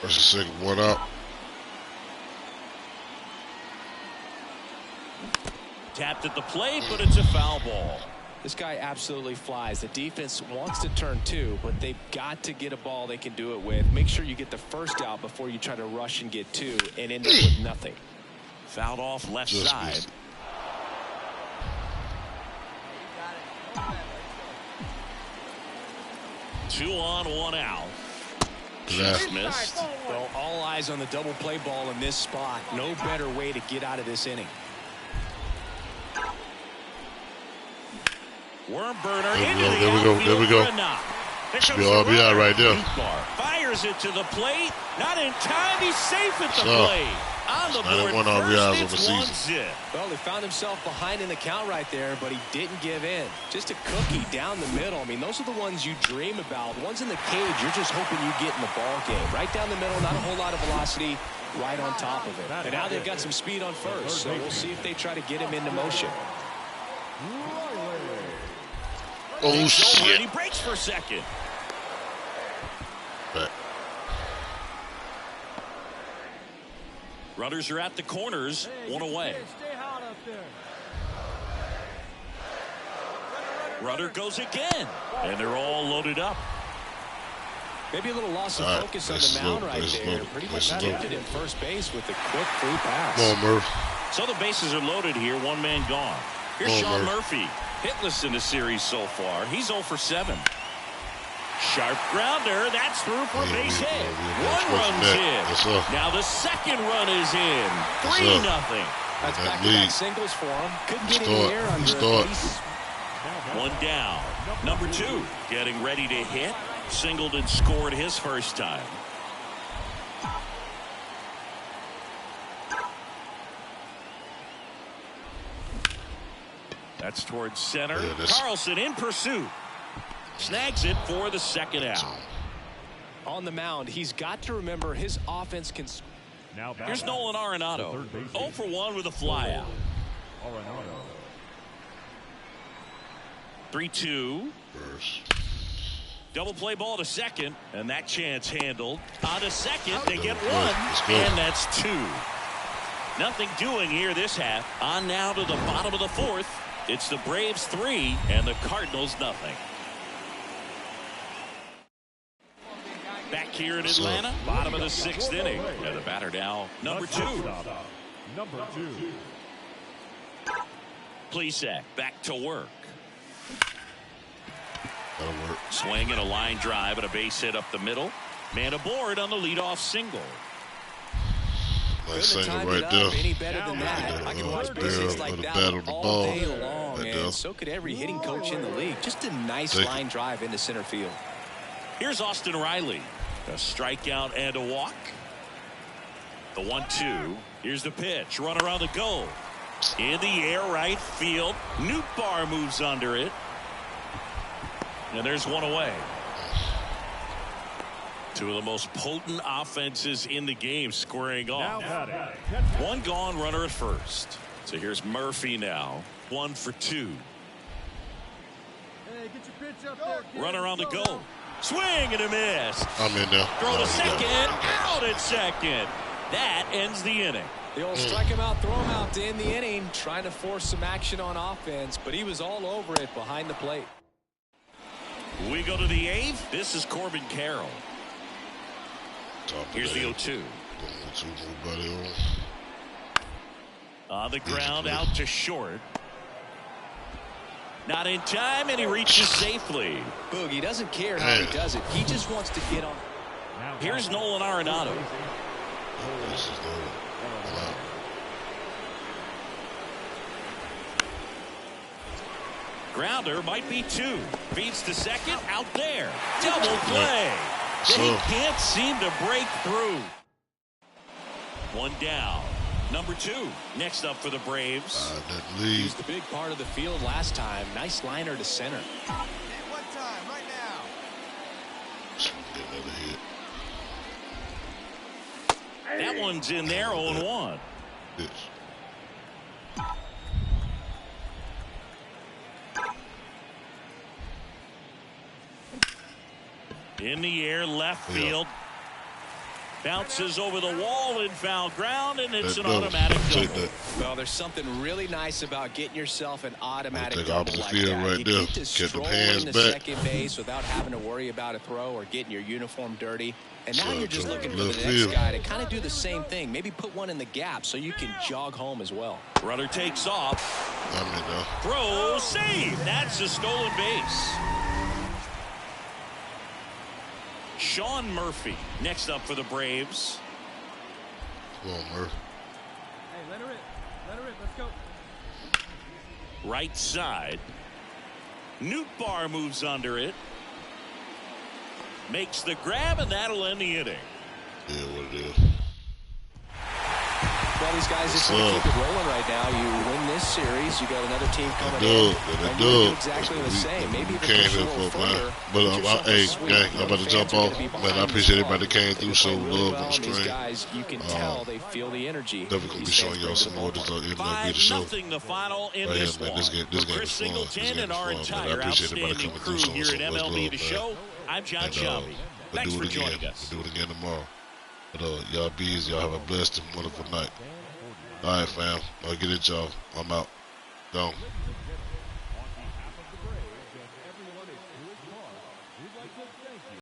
That's the second one out. Tapped at the plate, but it's a foul ball. This guy absolutely flies. The defense wants to turn 2, but they've got to get a ball they can do it with. Make sure you get the first out before you try to rush and get 2 and end up with nothing. Fouled off left side. You got it. 2 on, 1 out. Just missed. Well, all eyes on the double play ball in this spot. No better way to get out of this inning. Worm burner There we go. Should be RBI right there. Fires it to the plate. Not in time. He's safe at the plate. On the board. 91 RBIs on the season. 1-0. Well, he found himself behind in the count right there, but he didn't give in. Just a cookie down the middle. I mean, those are the ones you dream about. The ones in the cage, you're just hoping you get in the ball game. Right down the middle, not a whole lot of velocity, right on top of it. And now they've got some speed on first, so we'll see if they try to get him into motion. Oh, shit. He breaks for a second. Back. Runners are at the corners, 1 away. Stay hot up there. Runner goes again, and they're all loaded up. Maybe a little loss of focus on the mound right there. Pretty much tempted in first base with a quick free pass. Come on, Murph. So the bases are loaded here, 1 man gone. Here's Sean Murphy. Hitless in the series so far. He's 0 for 7. Sharp grounder. That's through for a base hit. One run's in. Now the second run is in. 3-0. That's back-to-back singles for him. Couldn't get in the air under a base. One down. Number 2 getting ready to hit. Singled and scored his first time. That's towards center. Carlson in pursuit. Snags it for the second out. On the mound, he's got to remember his offense can. Here's Nolan Arenado. 0 for 1 with a flyout. 3-2. Double play ball to second, and that chance handled. On to second, they get 1, and that's 2. Nothing doing here this half. On now to the bottom of the 4th. It's the Braves 3 and the Cardinals nothing. Back here in Atlanta, bottom of the 6th inning. And the batter now, number 2. Plesac back to work. That'll work. Swing and a line drive and a base hit up the middle. Man aboard on the leadoff single. Nice single right there. Any better than that. I can watch pitches like that all day long, and so could every hitting coach in the league. Just a nice line drive into center field. Here's Austin Riley. A strikeout and a walk. The 1-2. Here's the pitch. Runner on the go. In the air, right field. Nootbaar moves under it. And there's one away. Two of the most potent offenses in the game squaring off. One gone, runner at first. So here's Murphy now. 1 for 2. Hey, get your pitch up there, kid. Runner on the go. Swing and a miss. I'm in there. Throw to second. Out at second. That ends the inning. The old strike him out, throw him out to end the inning. Trying to force some action on offense, but he was all over it behind the plate. We go to the 8th. This is Corbin Carroll. Here's the 0-2. On the ground, out to short. Not in time, and he reaches safely. Boogie doesn't care how he does it. He just wants to get on. Here's Nolan Arenado. Grounder might be 2. Feeds to second, out there. Double play. They can't seem to break through. One down. Number 2 next up for the Braves. He was the big part of the field last time. Nice liner to center. One time, right now. That one's in there, 0-1. In the air, left field. Bounces over the wall in foul ground, and it's an automatic double. Well, there's something really nice about getting yourself an automatic double like field that. Right you there. get to stroll into second base without having to worry about a throw or getting your uniform dirty. And now you're just looking for the next guy to kind of do the same thing. Maybe put one in the gap so you can jog home as well. Runner takes off. Throw, save. That's a stolen base. Sean Murphy next up for the Braves. Come on, Murphy. Hey, let her rip. Let her rip. Let's go. Right side. Nootbaar moves under it. Makes the grab, and that'll end the inning. Yeah, what it is. Well, these guys just want to keep it rolling right now. You win this series, you got another team coming in. And you do exactly the same. Maybe even push a little further. But hey, gang, I'm about to jump off. Man, I appreciate everybody that came through, so love on the stream. These guys, you can tell they feel the energy. Definitely gonna be showing y'all some more. This be the show. 5-0 the final in right this here, man. one. This game is fun. Singleton and our entire outstanding crew here at MLB The Show. I'm John Shelby. Thanks for joining us. We'll do it again tomorrow. But y'all bees, y'all have a blessed and wonderful night. All right, fam. I'll get it, y'all. I'm out. Gone.